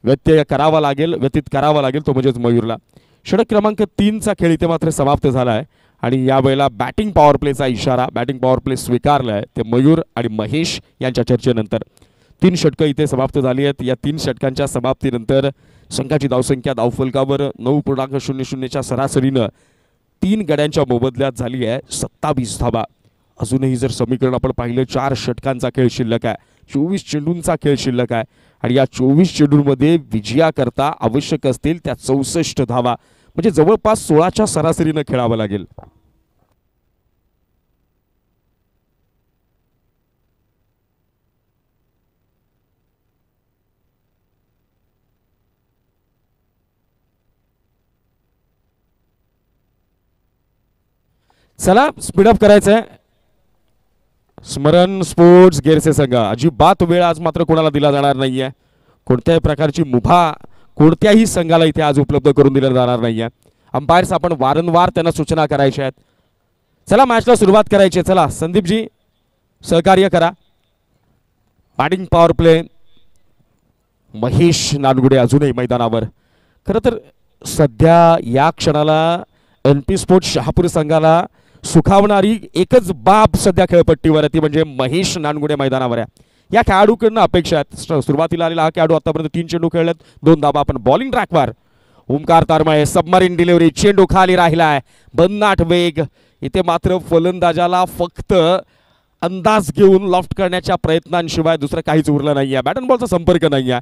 व्यत्यय करावा लागेल, व्यतीत करावा लागेल, तो म्हणजेच मयूरला. षटक क्रमांक 3चा खेळ इथे मात्र समाप्त झाला आहे आणि यावेळेला बॅटिंग पॉवर प्लेचा इशारा, बॅटिंग पॉवर प्ले स्वीकारला आहे ते मयूर आणि महेश यांच्या चर्चेनंतर. 3 षटकं इथे समाप्त झाली आहेत. या 3 षटकांच्या समाप्तीनंतर संघाची धावसंख्या धावफलकावर 9.00च्या सरासरीनं 3 गड्यांच्या मोबदल्यात झाली आहे 27 धावा. अजूनही जर समीकरण आपण पाहिलं 4 षटकांचा खेळ शिल्लक आहे. 24 चेंडूंचा खेळ शिल्लक आहे आणि या 24 चेंडूंमध्ये विजयाकरता आवश्यक असतील त्या 64 धावा, म्हणजे जवळपास 16च्या सरासरीनं खेळावं लागेल. चला स्पीडअप करायचंय. स्मरण स्पोर्ट्स गेरसे संघ, अजिबात वेळ आज मात्र कोणाला दिला जाणार नाहीये. कोणत्याही प्रकारची मुभा कोणत्याही संघाला इथे आज उपलब्ध करून दिला जाणार नाहीये. अंपायर्स आपण वारंवार त्यांना सूचना करायच्या आहेत. चला मॅचला सुरुवात करायची आहे. चला संदीपजी सहकार्य करा. Batting power play. Mahesh Nangude अजूनही मैदानावर. खरं तर सध्या या क्षणाला NP स्पोर्ट्स शहापूर संघाला सुखावणारी एकच बाब सध्या खेळपट्टीवर आहे, ती म्हणजे महेश नानगुडे मैदानावर आहे. या खेळाडूकडनं अपेक्षा आहेत. सुरुवातीला आलेला हा खेळाडू आतापर्यंत 3 चेंडू खेळलेत, 2 धाबा. आपण बॉलिंग ट्रॅकवर ओमकार तारमळे, सबमरीन डिलिव्हरी, चेंडू खाली राहिलाय, भन्नाट वेग. इथे मात्र फलंदाजाला फक्त अंदाज घेऊन लॉफ्ट करण्याच्या प्रयत्नांशिवाय दुसरं काहीच उरलं नाहीये. बॅट अँड बॉलचा संपर्क नाहीये.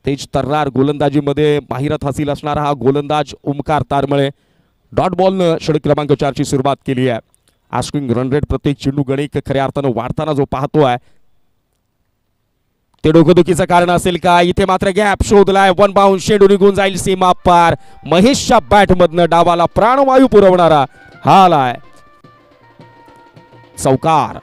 तेज तर्रार गोलंदाजीमध्ये माहिरत हासिल असणारा हा गोलंदाज ओमकार तारमळे डॉट बॉलनं षटक क्रमांक 4 ची सुरुवात केली आहे. आस्किंग रन रेट प्रत्येक चेंडू गणिक खऱ्या अर्थानं वाढताना जो पाहतोय ते डोकदुखीचं कारण असेल का? इथे मात्र गॅप शोधलाय. 1 बाउंस, चेंडू निघून जाईल सीमा पार. महेशच्या बॅटमधनं डावाला प्राणवायू पुरवणारा हा आलाय चौकार.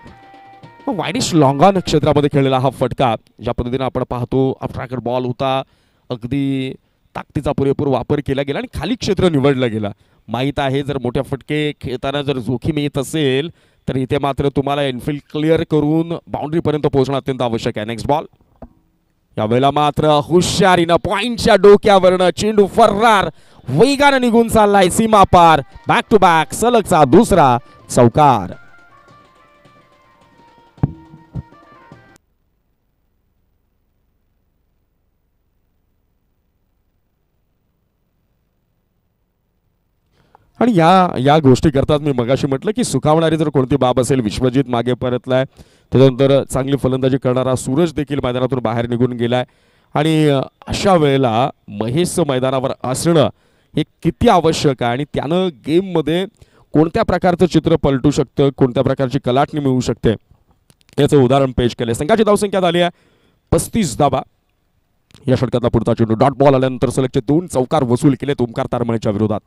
वाईडिश लॉंगॉन क्षेत्रामध्ये खेळलेला हा फटका ज्या पद्धतीने आपण पाहतो, अट्रॅक्ट बॉल होता, अगदी ताकदीचा पुरेपूर वापर केला गेला आणि खाली क्षेत्र निवडलं गेलं. माहीत आहे जर मोठ्या फटके खेळताना जर जोखीम येत असेल तर इथे मात्र तुम्हाला इनफिल्ड क्लिअर करून बाउंड्रीपर्यंत पोहोचणं अत्यंत आवश्यक आहे. Next ball. यावेळेला मात्र हुशारीनं पॉइंटच्या डोक्यावरनं चेंडू फर्रार वेगानं निघून चाललाय सीमा पार. बॅक टू बॅक सलगचा दुसरा चौकार. आणि या गोष्टी करतात मी मगाशी म्हटलं की सुखावणारी जर कोणती बाब असेल, विश्वजित मागे परतलाय, त्याच्यानंतर चांगली फलंदाजी करणारा सूरज देखील मैदानातून बाहेर निघून गेलाय आणि अशा वेळेला महेश मैदानावर असणं हे किती आवश्यक आहे आणि त्यानं गेममध्ये कोणत्या प्रकारचं चित्र पलटू शकतं, कोणत्या प्रकारची कलाटणी मिळू शकते याचं उदाहरण पेश केले. संघाची धावसंख्या झाली आहे 35 धावा. या षटकातला पुढचा चेंडू डॉट बॉल आल्यानंतर सलगचे 2 चौकार वसूल केले ओमकार तारमळेच्या विरोधात.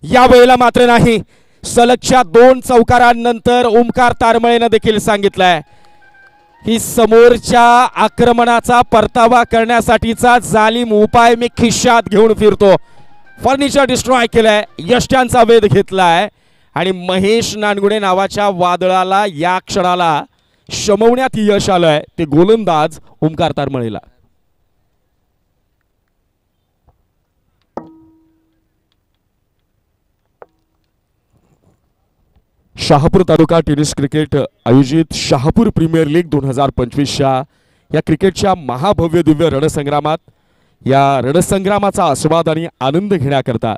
या वेळेला मात्र नाही. सलगच्या 2 चौकारांनंतर ओमकार तारमळेनं देखील सांगितलंय की समोरच्या आक्रमणाचा परतावा करण्यासाठीचा जालिम उपाय मी खिशात घेऊन फिरतो. फर्निचर डिस्ट्रॉय केलंय, यष्ट्यांचा वेध घेतलाय आणि महेश नानगुडे नावाच्या वादळाला या क्षणाला शमवण्यात यश आलंय ते गोलंदाज ओमकार तारमळेला. शहापूर तालुका टेनिस क्रिकेट आयोजित शहापूर प्रीमियर लीग 2025च्या या क्रिकेटच्या महाभव्य दिव्य रणसंग्रामात या रणसंग्रामाचा आस्वाद आणि आनंद घेण्याकरता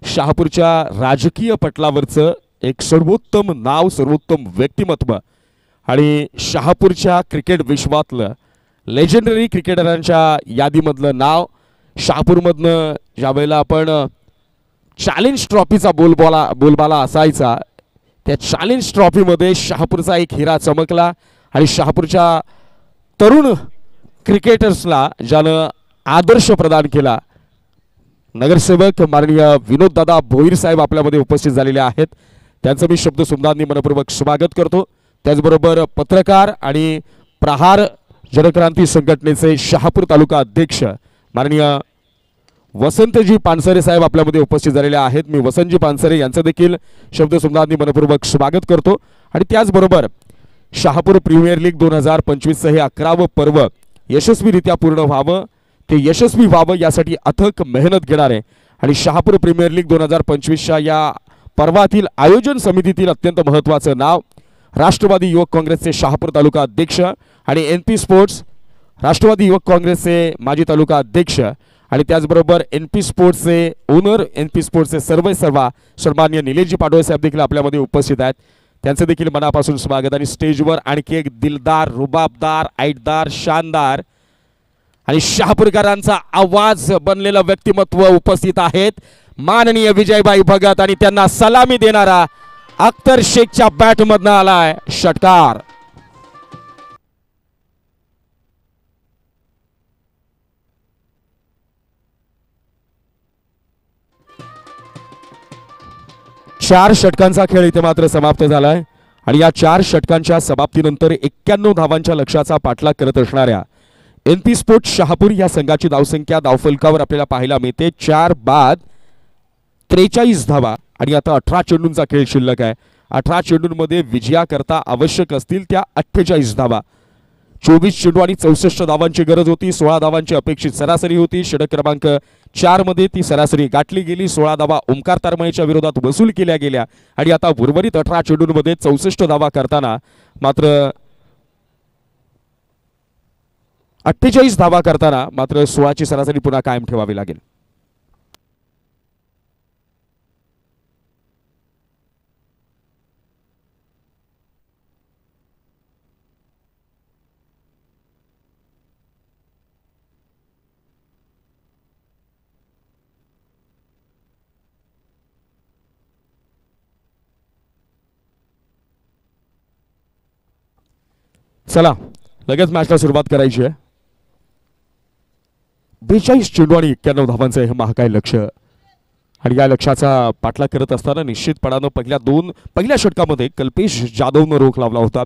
शहापूरच्या राजकीय पटलावरचं एक सर्वोत्तम नाव, सर्वोत्तम व्यक्तिमत्व आणि शहापूरच्या क्रिकेट विश्वातलं लेजेंडरी क्रिकेटरांच्या यादीमधलं नाव, शहापूरमधनं ज्यावेळेला आपण चॅलेंज ट्रॉफीचा बोलबाला असायचा त्या चॅलेंज ट्रॉफीमध्ये शहापूरचा एक हिरा चमकला आणि शहापूरच्या तरुण क्रिकेटर्सला ज्यानं आदर्श प्रदान केला. नगरसेवक माननीय विनोददादा भोईर साहेब आपल्यामध्ये उपस्थित झालेले आहेत, त्यांचं मी शब्दसुमदांनी मनपूर्वक स्वागत करतो. त्याचबरोबर पत्रकार आणि प्रहार जनक्रांती संघटनेचे शहापूर तालुका अध्यक्ष माननीय वसंतजी पानसरे साहेब आपल्यामध्ये उपस्थित झालेले आहेत. मी वसंतजी पानसरे यांचं देखील शब्दसुमदांनी मनपूर्वक स्वागत करतो. आणि त्याचबरोबर शहापूर प्रीमियर लीग 2025चं हे 11वं पर्व यशस्वीरित्या पूर्ण व्हावं, ते यशस्वी व्हावं यासाठी अथक मेहनत घेणारे आणि शहापूर प्रीमियर लीग 2025च्या या पर्वातील आयोजन समितीतील अत्यंत महत्त्वाचं नाव राष्ट्रवादी युवक काँग्रेसचे शहापूर तालुका अध्यक्ष आणि NP स्पोर्ट्स राष्ट्रवादी युवक काँग्रेसचे माजी तालुका अध्यक्ष आणि त्याचबरोबर NP स्पोर्ट्सचे ओनर, NP स्पोर्ट्सचे सर्वा सन्माननीय निलेशजी पाटोळे साहेब देखील आपल्यामध्ये उपस्थित आहेत. त्यांचे देखील मनापासून स्वागत. आणि स्टेजवर आणखी एक दिलदार, रुबाबदार, ऐटदार, शानदार आणि शहापूरकरांचा आवाज बनलेलं व्यक्तिमत्व उपस्थित आहेत. माननीय विजयबाई भगत आणि त्यांना सलामी देणारा अख्तर शेखच्या बॅटमधनं आलाय षटकार. चार षटकांचा खेळ इथे मात्र समाप्त झालाय आणि या 4 षटकांच्या समाप्तीनंतर 91 धावांच्या लक्ष्याचा पाठलाग करत असणाऱ्या NP स्पोर्ट्स शहापूर या संघाची धावसंख्या धावफलकावर आपल्याला पाहायला मिळते 4 बाद 43 धावा. आणि आता 18 चेंडूंचा खेळ शिल्लक आहे. 18 चेंडूंमध्ये विजयाकरता आवश्यक असतील त्या 48 धावा. 24 चेंडू आणि 64 धावांची गरज होती. 16 धावांची अपेक्षित सरासरी होती. षटक क्रमांक 4 मध्ये ती सरासरी गाठली गेली. 16 धावा ओमकार तारमळेच्या विरोधात वसूल केल्या गेल्या आणि आता उर्वरित 18 चेंडूंमध्ये 64 धावा करताना मात्र 48 धावा करताना मात्र 16ची सरासरी पुन्हा कायम ठेवावी लागेल. चला लगेच मॅचला सुरुवात करायची आहे. 42 चेंडू आणि 91 धावांचं हे महाकाय लक्ष आणि या लक्ष्याचा पाठलाग करत असताना निश्चितपणानं पहिल्या षटकामध्ये कल्पेश जाधवनं रोख लावला होता.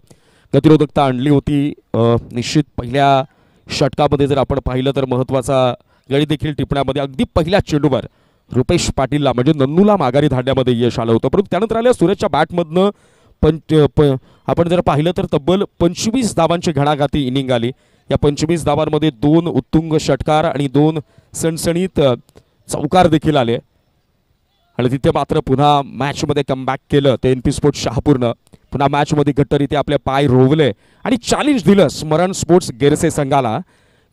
गतिरोधकता आणली होती. निश्चित पहिल्या षटकामध्ये जर आपण पाहिलं तर महत्त्वाचा गडी देखील टिपण्यामध्ये अगदी पहिल्या चेंडूवर रुपेश पाटीलला म्हणजे नन्नूला माघारी धाडण्यामध्ये यश आलं होतं. परंतु त्यानंतर आल्या सुरेशच्या बॅटमधनं आपण जर पाहिलं तर तब्बल 25 धावांची घणाघाती इनिंग आली. या 25 धावांमध्ये 2 उत्तुंग षटकार आणि 2 सणसणीत चौकार देखील आले आणि तिथे मात्र पुन्हा मॅचमध्ये कमबॅक केलं ते NP स्पोर्ट्स शहापूरनं. पुन्हा मॅचमध्ये घट्टरीत्या आपले पाय रोवले आणि चॅलेंज दिलं स्मरण स्पोर्ट्स गेरसे संघाला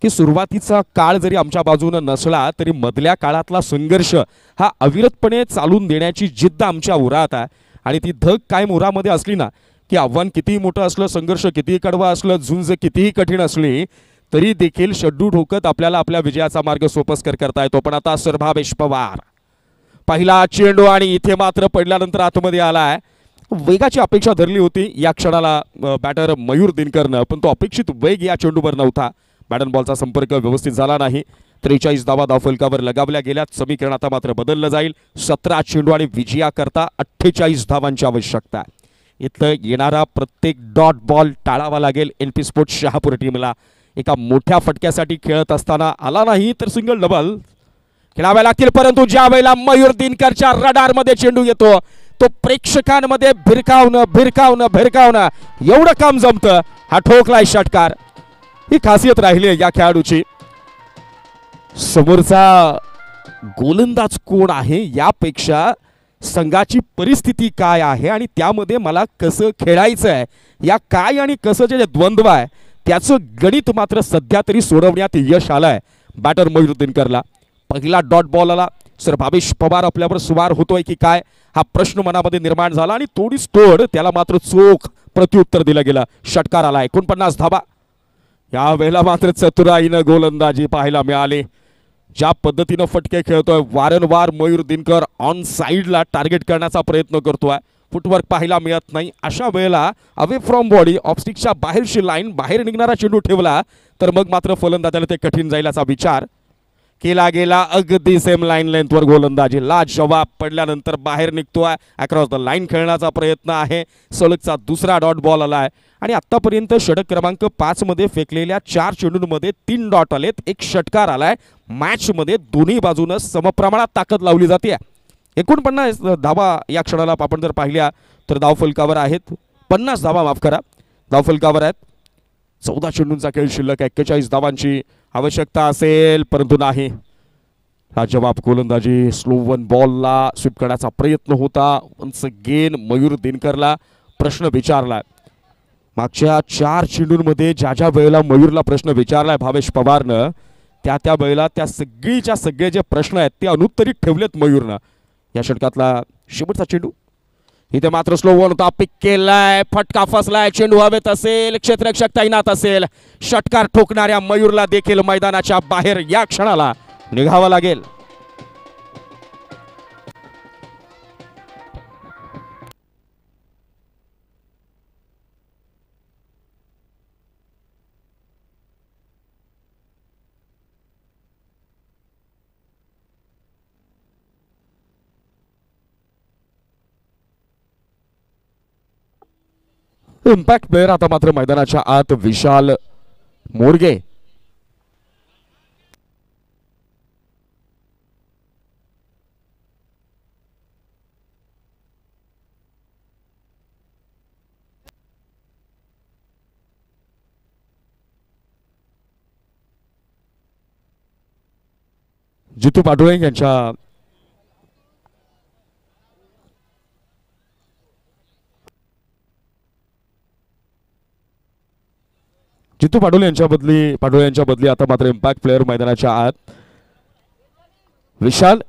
की सुरुवातीचा काळ जरी आमच्या बाजूनं नसला तरी मधल्या काळातला संघर्ष हा अविरतपणे चालून देण्याची जिद्द आमच्या उरात आहे. आणि ती धग कायम उरामध्ये असली ना की आव्हान कितीही मोठं असलं, संघर्ष कितीही कडवा असलं, झुंज कितीही कठीण असली तरी देखील शड्डू ठोकत आपल्याला आपल्या विजयाचा मार्ग सोपस्कर करता येतो. पण आता सरभावेश पवार पहिला चेंडू आणि इथे मात्र पडल्यानंतर आतमध्ये आलाय. वेगाची अपेक्षा धरली होती या क्षणाला बॅटर मयूर दिनकरनं, पण तो अपेक्षित वेग या चेंडूवर नव्हता. बॅट अँड बॉलचा संपर्क व्यवस्थित झाला नाही. 43 धावा धावफलकावर लगावल्या गेल्या. समीकरण आता मात्र बदललं जाईल. 17 चेंडू आणि विजयाकरता 48 धावांची आवश्यकता. इथं येणारा प्रत्येक डॉट बॉल टाळावा लागेल NP स्पोर्ट्स शहापूर टीमला. एका मोठ्या फटक्यासाठी खेळत असताना आला नाही तर सिंगल डबल खेळावे लागतील. परंतु ज्या वेळेला मयूर दिनकरच्या रडारमध्ये चेंडू येतो तो प्रेक्षकांमध्ये भिरकावणं एवढं काम जमतं. हा ठोकलाय षटकार. ही खासियत राहिली आहे या खेळाडूची. समोरचा गोलंदाज कोण आहे यापेक्षा संघाची परिस्थिती काय आहे आणि त्यामध्ये मला कसं खेळायचं आहे या काय आणि कसं जे द्वंद्व आहे त्याचं गणित मात्र सध्या तरी सोडवण्यात यश आलंय बॅटर मयूर दिनकरला. पहिला डॉट बॉल आला. सर भावेश पवार आपल्यावर स्वार होतोय की काय हा प्रश्न मनामध्ये निर्माण झाला आणि थोडीच तोड त्याला मात्र चोख प्रत्युत्तर दिलं गेलं. षटकार आला. 49 धावा. या वेळेला मात्र चतुराईनं गोलंदाजी पाहायला मिळाली. ज्या पद्धतीनं फटके खेळतोय वारंवार मयूर दिनकर ऑन साईडला टार्गेट करण्याचा प्रयत्न करतोय. फुटवर्क पाहायला मिळत नाही. अशा वेळेला अवे फ्रॉम बॉडी ऑफस्टिकच्या बाहेरची लाईन बाहेर निघणारा चेंडू ठेवला तर मग मात्र फलंदाजाला ते कठीण जाईल असा विचार केला गेला. अगदी सेम लाईन लेंथवर गोलंदाजी लाजवाब पडल्यानंतर बाहेर निघतोय. अक्रॉस द लाईन खेळण्याचा प्रयत्न आहे. सलगचा दुसरा डॉट बॉल आलाय आणि आतापर्यंत षटक क्रमांक 5 मध्ये फेकलेल्या 4 चेंडूंमध्ये 3 डॉट आलेत. 1 षटकार आलाय. मॅच मध्ये दोन्ही बाजूनं समप्रमाणात ताकद लावली जाते. 49 धावा या क्षणाला आपण जर पाहिल्या तर धावफलकावर आहेत. 50 धावा माफ करा धावफलकावर आहेत. 14 चेंडूंचा खेळ शिल्लक. 41 धावांची आवश्यकता असेल परंतु नाही. जवाब गोलंदाजी स्लो वन बॉलला स्वीप करण्याचा प्रयत्न होता. वन्स अगेन मयूर दिनकरला प्रश्न विचारला. मागच्या 4 चेंडूंमध्ये ज्या वेळेला मयूरला प्रश्न विचारलाय भावेश पवारनं त्या वेळेला त्या सगळे जे प्रश्न आहेत ते अनुत्तरित ठेवलेत मयूरनं. या षटकातला शेवटचा चेंडू इथे मात्र स्लो वन होता, पिक केलाय, फटका फसलाय, चेंडू हवेत असेल, क्षेत्ररक्षक तैनात असेल, षटकार ठोकणाऱ्या मयूरला देखील मैदानाच्या बाहेर या क्षणाला निघावं लागेल. इम्पॅक्ट प्लेयर आता मात्र मैदानाच्या आत विशाल मोरगे. जितू पाटोळे यांच्या जितू पाटोळे यांच्या बदली आता मात्र इम्पॅक्ट प्लेयर मैदानाच्या आत विशाल.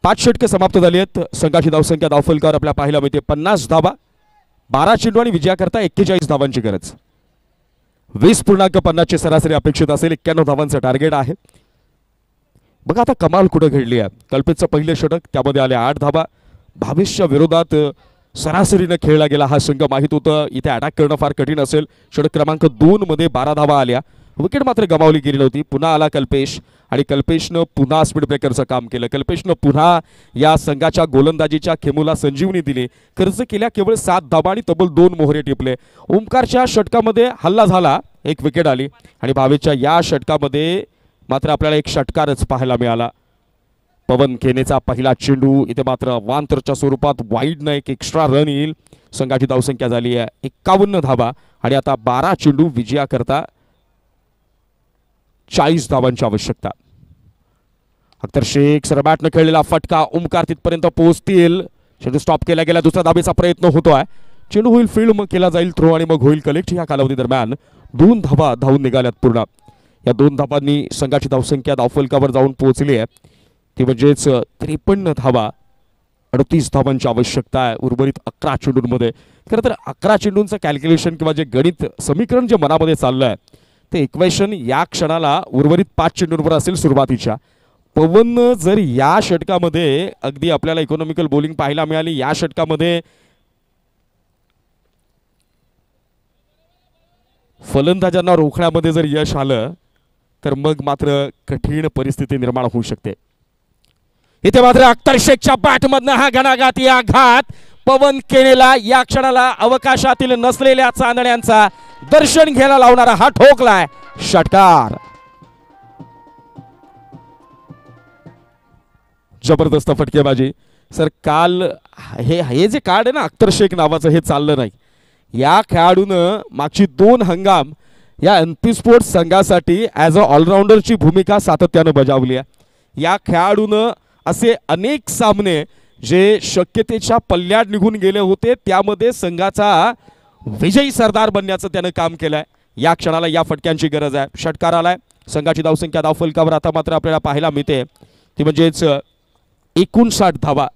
5 षटके समाप्त झाली आहेत. संघाची धावसंख्या धावफलकावर आपल्या पाहायला मिळते 50 धावा, 12 चेंडू आणि विजयाकरता 41 धावांची गरज. 20.50 ची सरासरी अपेक्षित असेल. 91 धावांचं टार्गेट आहे. बघा आता कमाल कुठं घडली आहे. कल्पितचं पहिले षटक, त्यामध्ये आले 8 धावा. 22च्या विरोधात सरासरीने खेळला गेला हा संघ माहीत होतं इथे अटॅक करणं फार कठीण असेल. षटक क्रमांक 2 मध्ये 12 धावा आल्या. विकेट मात्र गमावली गेली नव्हती. पुन्हा आला कल्पेश आणि कल्पेशनं पुन्हा स्पीड ब्रेकरचं काम केलं. कल्पेशनं पुन्हा या संघाच्या गोलंदाजीच्या खेमूला संजीवनी दिली. खर्च केल्या केवळ 7 धावा आणि तब्बल 2 मोहरे टिपले. ओमकारच्या षटकामध्ये हल्ला झाला, 1 विकेट आली आणि भावेच्या या षटकामध्ये मात्र आपल्याला 1 षटकारच पाहायला मिळाला. पवन केनेचा पहिला चेंडू इथे मात्र वांतरच्या स्वरूपात वाईडनं 1 एक्स्ट्रा रन येईल. संघाची धावसंख्या झाली आहे 51 धावा आणि आता 12 चेंडू विजयाकरता 40 धावांची आवश्यकता. अख्तर शेख सरबॅटनं खेळलेला फटका, ओमकार तिथपर्यंत पोहोचतील. चेंडू स्टॉप केला गेला. दुसरा धाबेचा प्रयत्न होतोय. चेंडू होईल फील्ड, मग केला जाईल थ्रो आणि मग होईल कलेक्ट. या कालावधी दरम्यान 2 धावा धावून निघाल्यात पूर्ण. या 2 धावांनी संघाची धावसंख्या धावफलकावर जाऊन पोहोचली आहे. ती म्हणजेच 53 धावा, 38 धावांची आवश्यकता आहे उर्वरित 11 चेंडूंमध्ये. खरं तर 11 चेंडूंचं कॅल्क्युलेशन किंवा जे गणित समीकरण जे मनामध्ये चाललं आहे ते इक्वेशन या क्षणाला उर्वरित 5 चेंडूंवर असेल सुरुवातीच्या. पवन जर या षटकामध्ये अगदी आपल्याला इकॉनॉमिकल बॉलिंग पाहायला मिळाली, या षटकामध्ये फलंदाजांना रोखण्यामध्ये जर यश आलं तर मग मात्र कठीण परिस्थिती निर्माण होऊ शकते. इथे मात्र अख्तर शेखच्या बॅटमधनं हा घणाघाती आघात. पवन केनेला या क्षणाला अवकाशातील नसलेल्या चांदण्यांचा दर्शन घ्यायला लावणारा हा ठोकलाय षटकार. जबरदस्त फटकेबाजी. सर काल हे जे कार्ड आहे ना अख्तर शेख नावाचं, हे चाललं नाही. या खेळाडूनं मागची 2 हंगाम या NP स्पोर्ट्स संघासाठी ॲज अ ऑलराऊंडरची भूमिका सातत्यानं बजावली आहे. या खेळाडूनं असे अनेक सामने जे शक्यतेच्या पल्ल्यात निघून गेले होते त्यामध्ये संघाचा विजयी सरदार बनण्याचं त्यानं काम केलंय. या क्षणाला या फटक्यांची गरज आहे. षटकार आलाय. संघाची धावसंख्या धावफलकावर आता मात्र आपल्याला पाहायला मिळते ती म्हणजेच 59 धावा.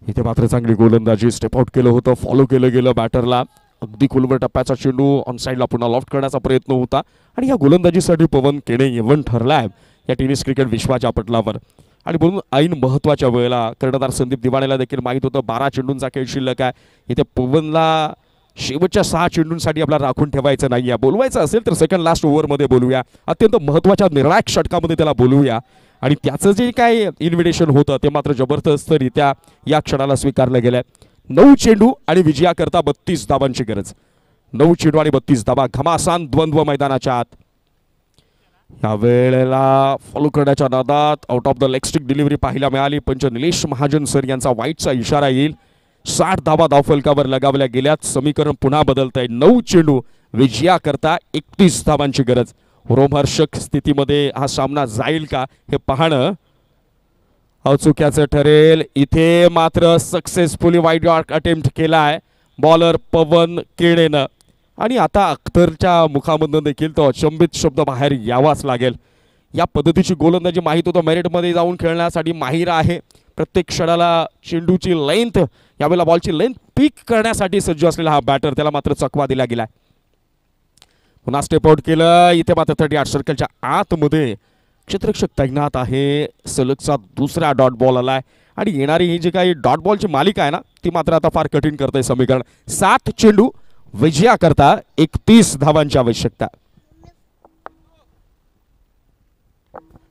इथे मात्र चांगली गोलंदाजी, स्टेप आउट केलं होतं, फॉलो केलं गेलं बॅटरला. अगदी खोलवर टप्प्याचा चेंडू ऑन साईडला पुन्हा लॉफ्ट करण्याचा प्रयत्न होता आणि या गोलंदाजीसाठी पवन केने इव्हन ठरलाय या टेनिस क्रिकेट विश्वाच्या पटलावर. आणि म्हणून ऐन महत्त्वाच्या वेळेला कर्णधार संदीप दिवाणेला देखील माहीत होतं 12 चेंडूंचा खेळ शिल्लक आहे. इथे पवनला शेवटच्या 6 चेंडूंसाठी आपल्याला राखून ठेवायचं नाही आहे. बोलवायचं असेल तर सेकंड लास्ट ओव्हरमध्ये बोलूया. अत्यंत महत्त्वाच्या निर्णायक षटकामध्ये त्याला बोलवूया आणि त्याचं जे काय इन्व्हिटेशन होतं ते मात्र जबरदस्तरित्या या क्षणाला स्वीकारलं गेलं. 9 चेंडू आणि विजयाकरता 32 धावांची गरज. 9 चेंडू आणि 32 धावा. घमासान द्वंद्व मैदानाच्या आत. या वेळेला फॉलो करण्याच्या नादात out of the leg stick delivery पाहायला मिळाली. पंच निलेश महाजन सर यांचा वाईटचा इशारा येईल. 60 धावा धावफलकावर लगावल्या गेल्यात. समीकरण पुन्हा बदलत आहे. 9 चेंडू विजयाकरता 31 धावांची गरज. रोमहर्षक स्थितीमध्ये हा सामना जाईल का हे पाहणं अचुक्याचं ठरेल. इथे मात्र सक्सेसफुली वाईड अटेम्प्ट केलाय बॉलर पवन केनेनं आणि आता अख्तरच्या मुखामधून देखील तो अचंबित शब्द बाहेर यावाच लागेल. या पद्धतीची गोलंदाजी माहीत होतं मेरिटमध्ये जाऊन खेळण्यासाठी माहीर आहे. प्रत्येक क्षणाला चेंडूची लेंथ, यावेळेला बॉलची लेंथ पीक करण्यासाठी सज्ज असलेला हा बॅटर, त्याला मात्र चकवा दिला गेलाय. पुन्हा स्टेप आउट केलं. इथे मात्र 38 सर्कलच्या आतमध्ये क्षेत्ररक्षक तैनात आहे. सलगचा दुसरा डॉट बॉल आलाय आणि येणारी ही जी काही डॉट बॉलची मालिका आहे ना, ती मात्र आता फार कठीण करते समीकरण. 7 चेंडू विजयाकरता 31 धावांची आवश्यकता.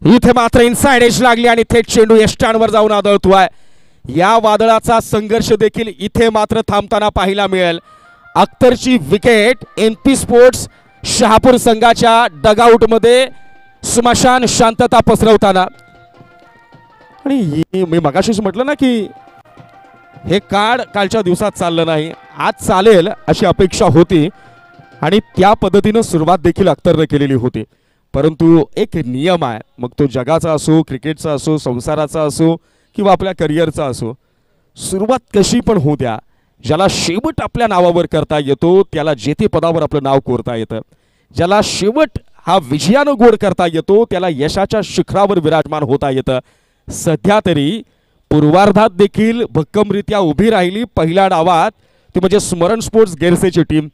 इथे मात्र इनसाइड एज लागली आणि थेट चेंडू यष्टांवर जाऊन आदळतोय. या वादळाचा संघर्ष देखील इथे मात्र थांबताना पाहायला मिळेल. अख्तरची विकेट एनपी स्पोर्ट्स शहापूर संघाच्या डगआउट मध्ये स्मशान शांतता पसरवताना. आणि मी मगाशीच म्हटलं ना की हे कालच्या दिवसात चाललं नाही, आज चालेल अशी अपेक्षा होती आणि त्या पद्धतीनं सुरुवात देखील अख्तरने केलेली होती. परंतु एक नियम आहे, मग तो जगाचा असो, क्रिकेटचा असो, संसाराचा असो किंवा आपल्या करिअरचा असो, सुरुवात कशी पण होऊ द्या, ज्याला शेवट आपल्या नावावर करता येतो त्याला जेथे पदावर आपलं नाव कोरता येतं. ज्याला शेवट हा विजयानं गोड करता येतो त्याला यशाच्या शिखरावर विराजमान होता येतं. सध्या तरी पूर्वार्धात देखील भक्कमरित्या उभी राहिली पहिल्या डावात, ती म्हणजे स्मरण स्पोर्ट्स गेरसेची टीम,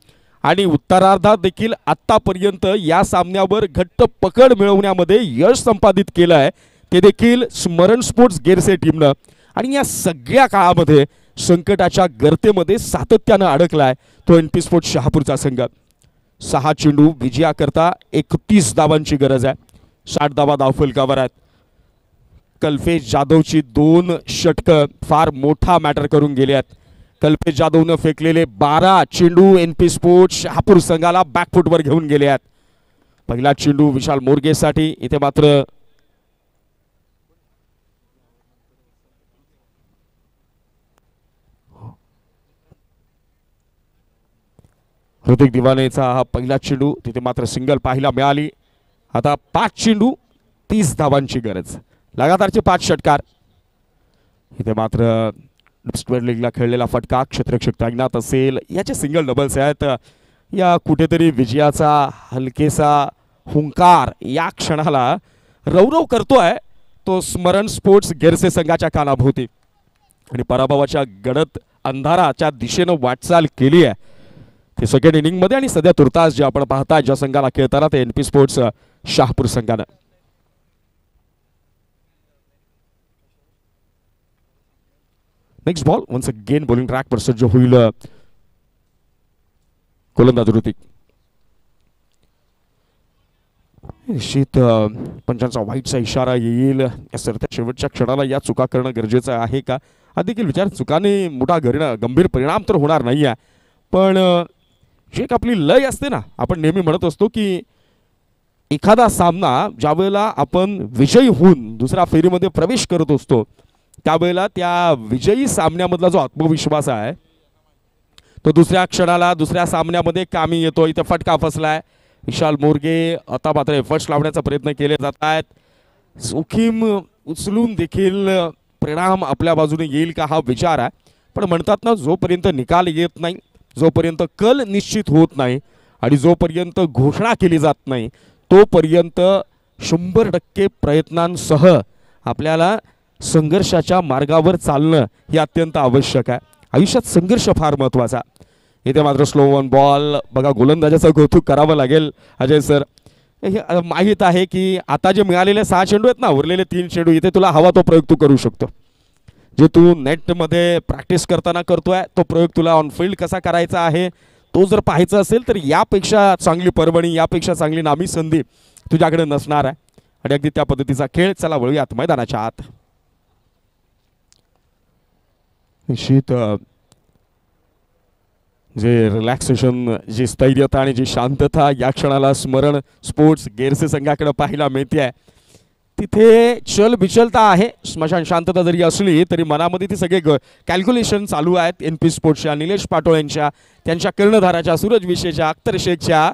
आणि उत्तरार्धात देखील आत्तापर्यंत या सामन्यावर घट्ट पकड मिळवण्यामध्ये यश संपादित केलं आहे ते देखील स्मरण स्पोर्ट्स गेरसे टीमनं. आणि या सगळ्या काळामध्ये संकटाच्या गर्तेमध्ये सातत्यानं अडकलाय तो एनपी स्पोर्ट्स शहापूरचा संघ. 6 चेंडू विजयाकरता 31 धावांची गरज आहे. 60 धावा धावफलकावर आहेत. कल्पेश जाधवची 2 षटकं फार मोठा मॅटर करून गेले आहेत. कल्पेश जाधवनं फेकलेले 12 चेंडू एनपी स्पोर्ट्स शहापूर संघाला बॅकफुटवर घेऊन गेले आहेत. पहिला चेंडू विशाल मोरगेसाठी. इथे मात्र ऋतिक दिवानेचा हा पहिला चेंडू, तिथे मात्र सिंगल पाहायला मिळाली. आता 5 चेंडू 30 धावांची गरज, लगातारचे 5 षटकार. इथे मात्र स्क्वेअर लीगला खेळलेला फटका, क्षेत्ररक्षक तैनात असेल, याचे सिंगल डबल्स आहेत. या कुठेतरी विजयाचा हलकेसा हुंकार या क्षणाला रवरव करतोय तो स्मरण स्पोर्ट्स गेरसे संघाच्या कानाभोवती. आणि पराभवाच्या गडद अंधाराच्या दिशेनं वाटचाल केली आहे ते सेकंड इनिंगमध्ये. आणि सध्या तुर्तास जे आपण पाहताय ज्या संघाला खेळताना ते एनपी स्पोर्ट्स शहापूर संघानं. Next ball once again bowling track पर सज्ज होईल गोलंदाज ऋतिक. निश्चित पंचांचा वाईटचा इशारा येईल. या सरत्या शेवटच्या क्षणाला या चुका करणं गरजेचं आहे का हा देखील विचार. चुकाने मोठा गंभीर परिणाम तर होणार नाही आहे, पण जी एक आपली लय असते ना, आपण नेहमी म्हणत असतो की एखादा सामना ज्यावेळेला आपण विजयी होऊन दुसऱ्या फेरीमध्ये प्रवेश करत असतो त्यावेळेला त्या विजयी सामन्यामधला जो आत्मविश्वास आहे तो दुसऱ्या क्षणाला दुसऱ्या सामन्यामध्ये कामी येतो. इथे फटका फसलाय. विशाल मोरगे आता मात्र एफर्ट्स लावण्याचा प्रयत्न केले जात आहेत. जोखीम उचलून देखील परिणाम आपल्या बाजूने येईल का हा विचार आहे. पण म्हणतात ना, जोपर्यंत निकाल येत नाही, जोपर्यंत कल निश्चित होत नाही आणि जोपर्यंत घोषणा केली जात नाही तोपर्यंत 100% प्रयत्नांसह आपल्याला संघर्षाच्या मार्गावर चालणं हे अत्यंत आवश्यक आहे. आयुष्यात संघर्ष फार महत्त्वाचा. इथे मात्र स्लो वन बॉल. बघा, गोलंदाजाचं कौतुक करावं लागेल अजय सर. हे माहीत आहे की आता जे मिळालेले 6 चेंडू आहेत ना, उरलेले 3 चेंडू इथे तुला हवा तो प्रयोग तू करू शकतो. जे तू नेटमध्ये प्रॅक्टिस करताना करतोय तो प्रयोग तुला ऑन फील्ड कसा करायचा आहे तो जर पाहायचा असेल तर यापेक्षा चांगली पर्वणी, यापेक्षा चांगली नामी संधी तुझ्याकडे नसणार आहे. आणि अगदी त्या पद्धतीचा खेळ. चला वळूयात मैदानाच्या आत. निश्चित जे रिलॅक्सेशन, जी स्थैर्यता आणि जी शांतता या क्षणाला स्मरण स्पोर्ट्स गेरसे संघाकडे पाहायला मिळते आहे. तिथे चल बिचलता आहे. स्मशान शांतता जरी असली तरी मनामध्ये ती सगळे कॅल्क्युलेशन चालू आहेत एनपी स्पोर्ट्सच्या, निलेश पाटोळेंच्या, त्यांच्या कर्णधाराच्या, सूरज विशेच्या, अख्तर शेखच्या,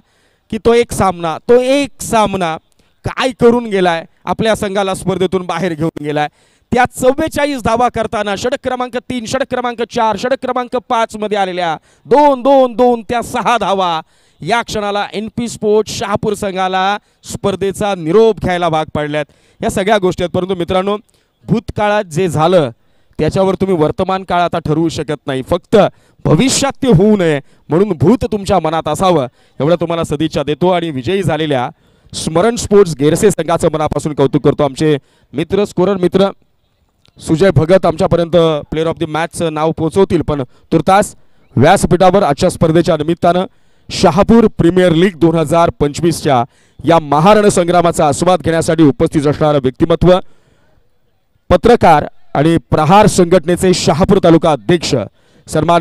की तो एक सामना काय करून गेलाय, आपल्या संघाला स्पर्धेतून बाहेर घेऊन गेलाय. त्या 44 धावा करताना षटक क्रमांक 3, षटक क्रमांक 4, षटक क्रमांक 5 मध्ये आलेल्या 2-2-2 त्या 6 धावा या क्षणाला एनपी स्पोर्ट्स शहापूर संघाला स्पर्धेचा निरोप घ्यायला भाग पाडल्यात. या सगळ्या गोष्टी आहेत. परंतु मित्रांनो, भूतकाळात जे झालं त्याच्यावर तुम्ही वर्तमान काळ आता ठरवू शकत नाही. फक्त भविष्यात ते होऊ नये म्हणून भूत तुमच्या मनात असावं एवढं तुम्हाला सदिच्छा देतो. आणि विजयी झालेल्या स्मरण स्पोर्ट्स गेरसे संघाचं मनापासून कौतुक करतो. आमचे मित्र स्कोरर मित्र सुजय भगत आमच्यापर्यंत प्लेअर ऑफ द मॅचचं नाव पोहोचवतील. पण तुर्तास व्यासपीठावर आजच्या स्पर्धेच्या निमित्तानं शहापूर प्रीमियर लीग 2025च्या या महारण संग्रामाचा आस्वाद घेण्यासाठी उपस्थित असणारं व्यक्तिमत्व, पत्रकार आणि प्रहार संघटनेचे शहापूर तालुका अध्यक्ष सन्माननीय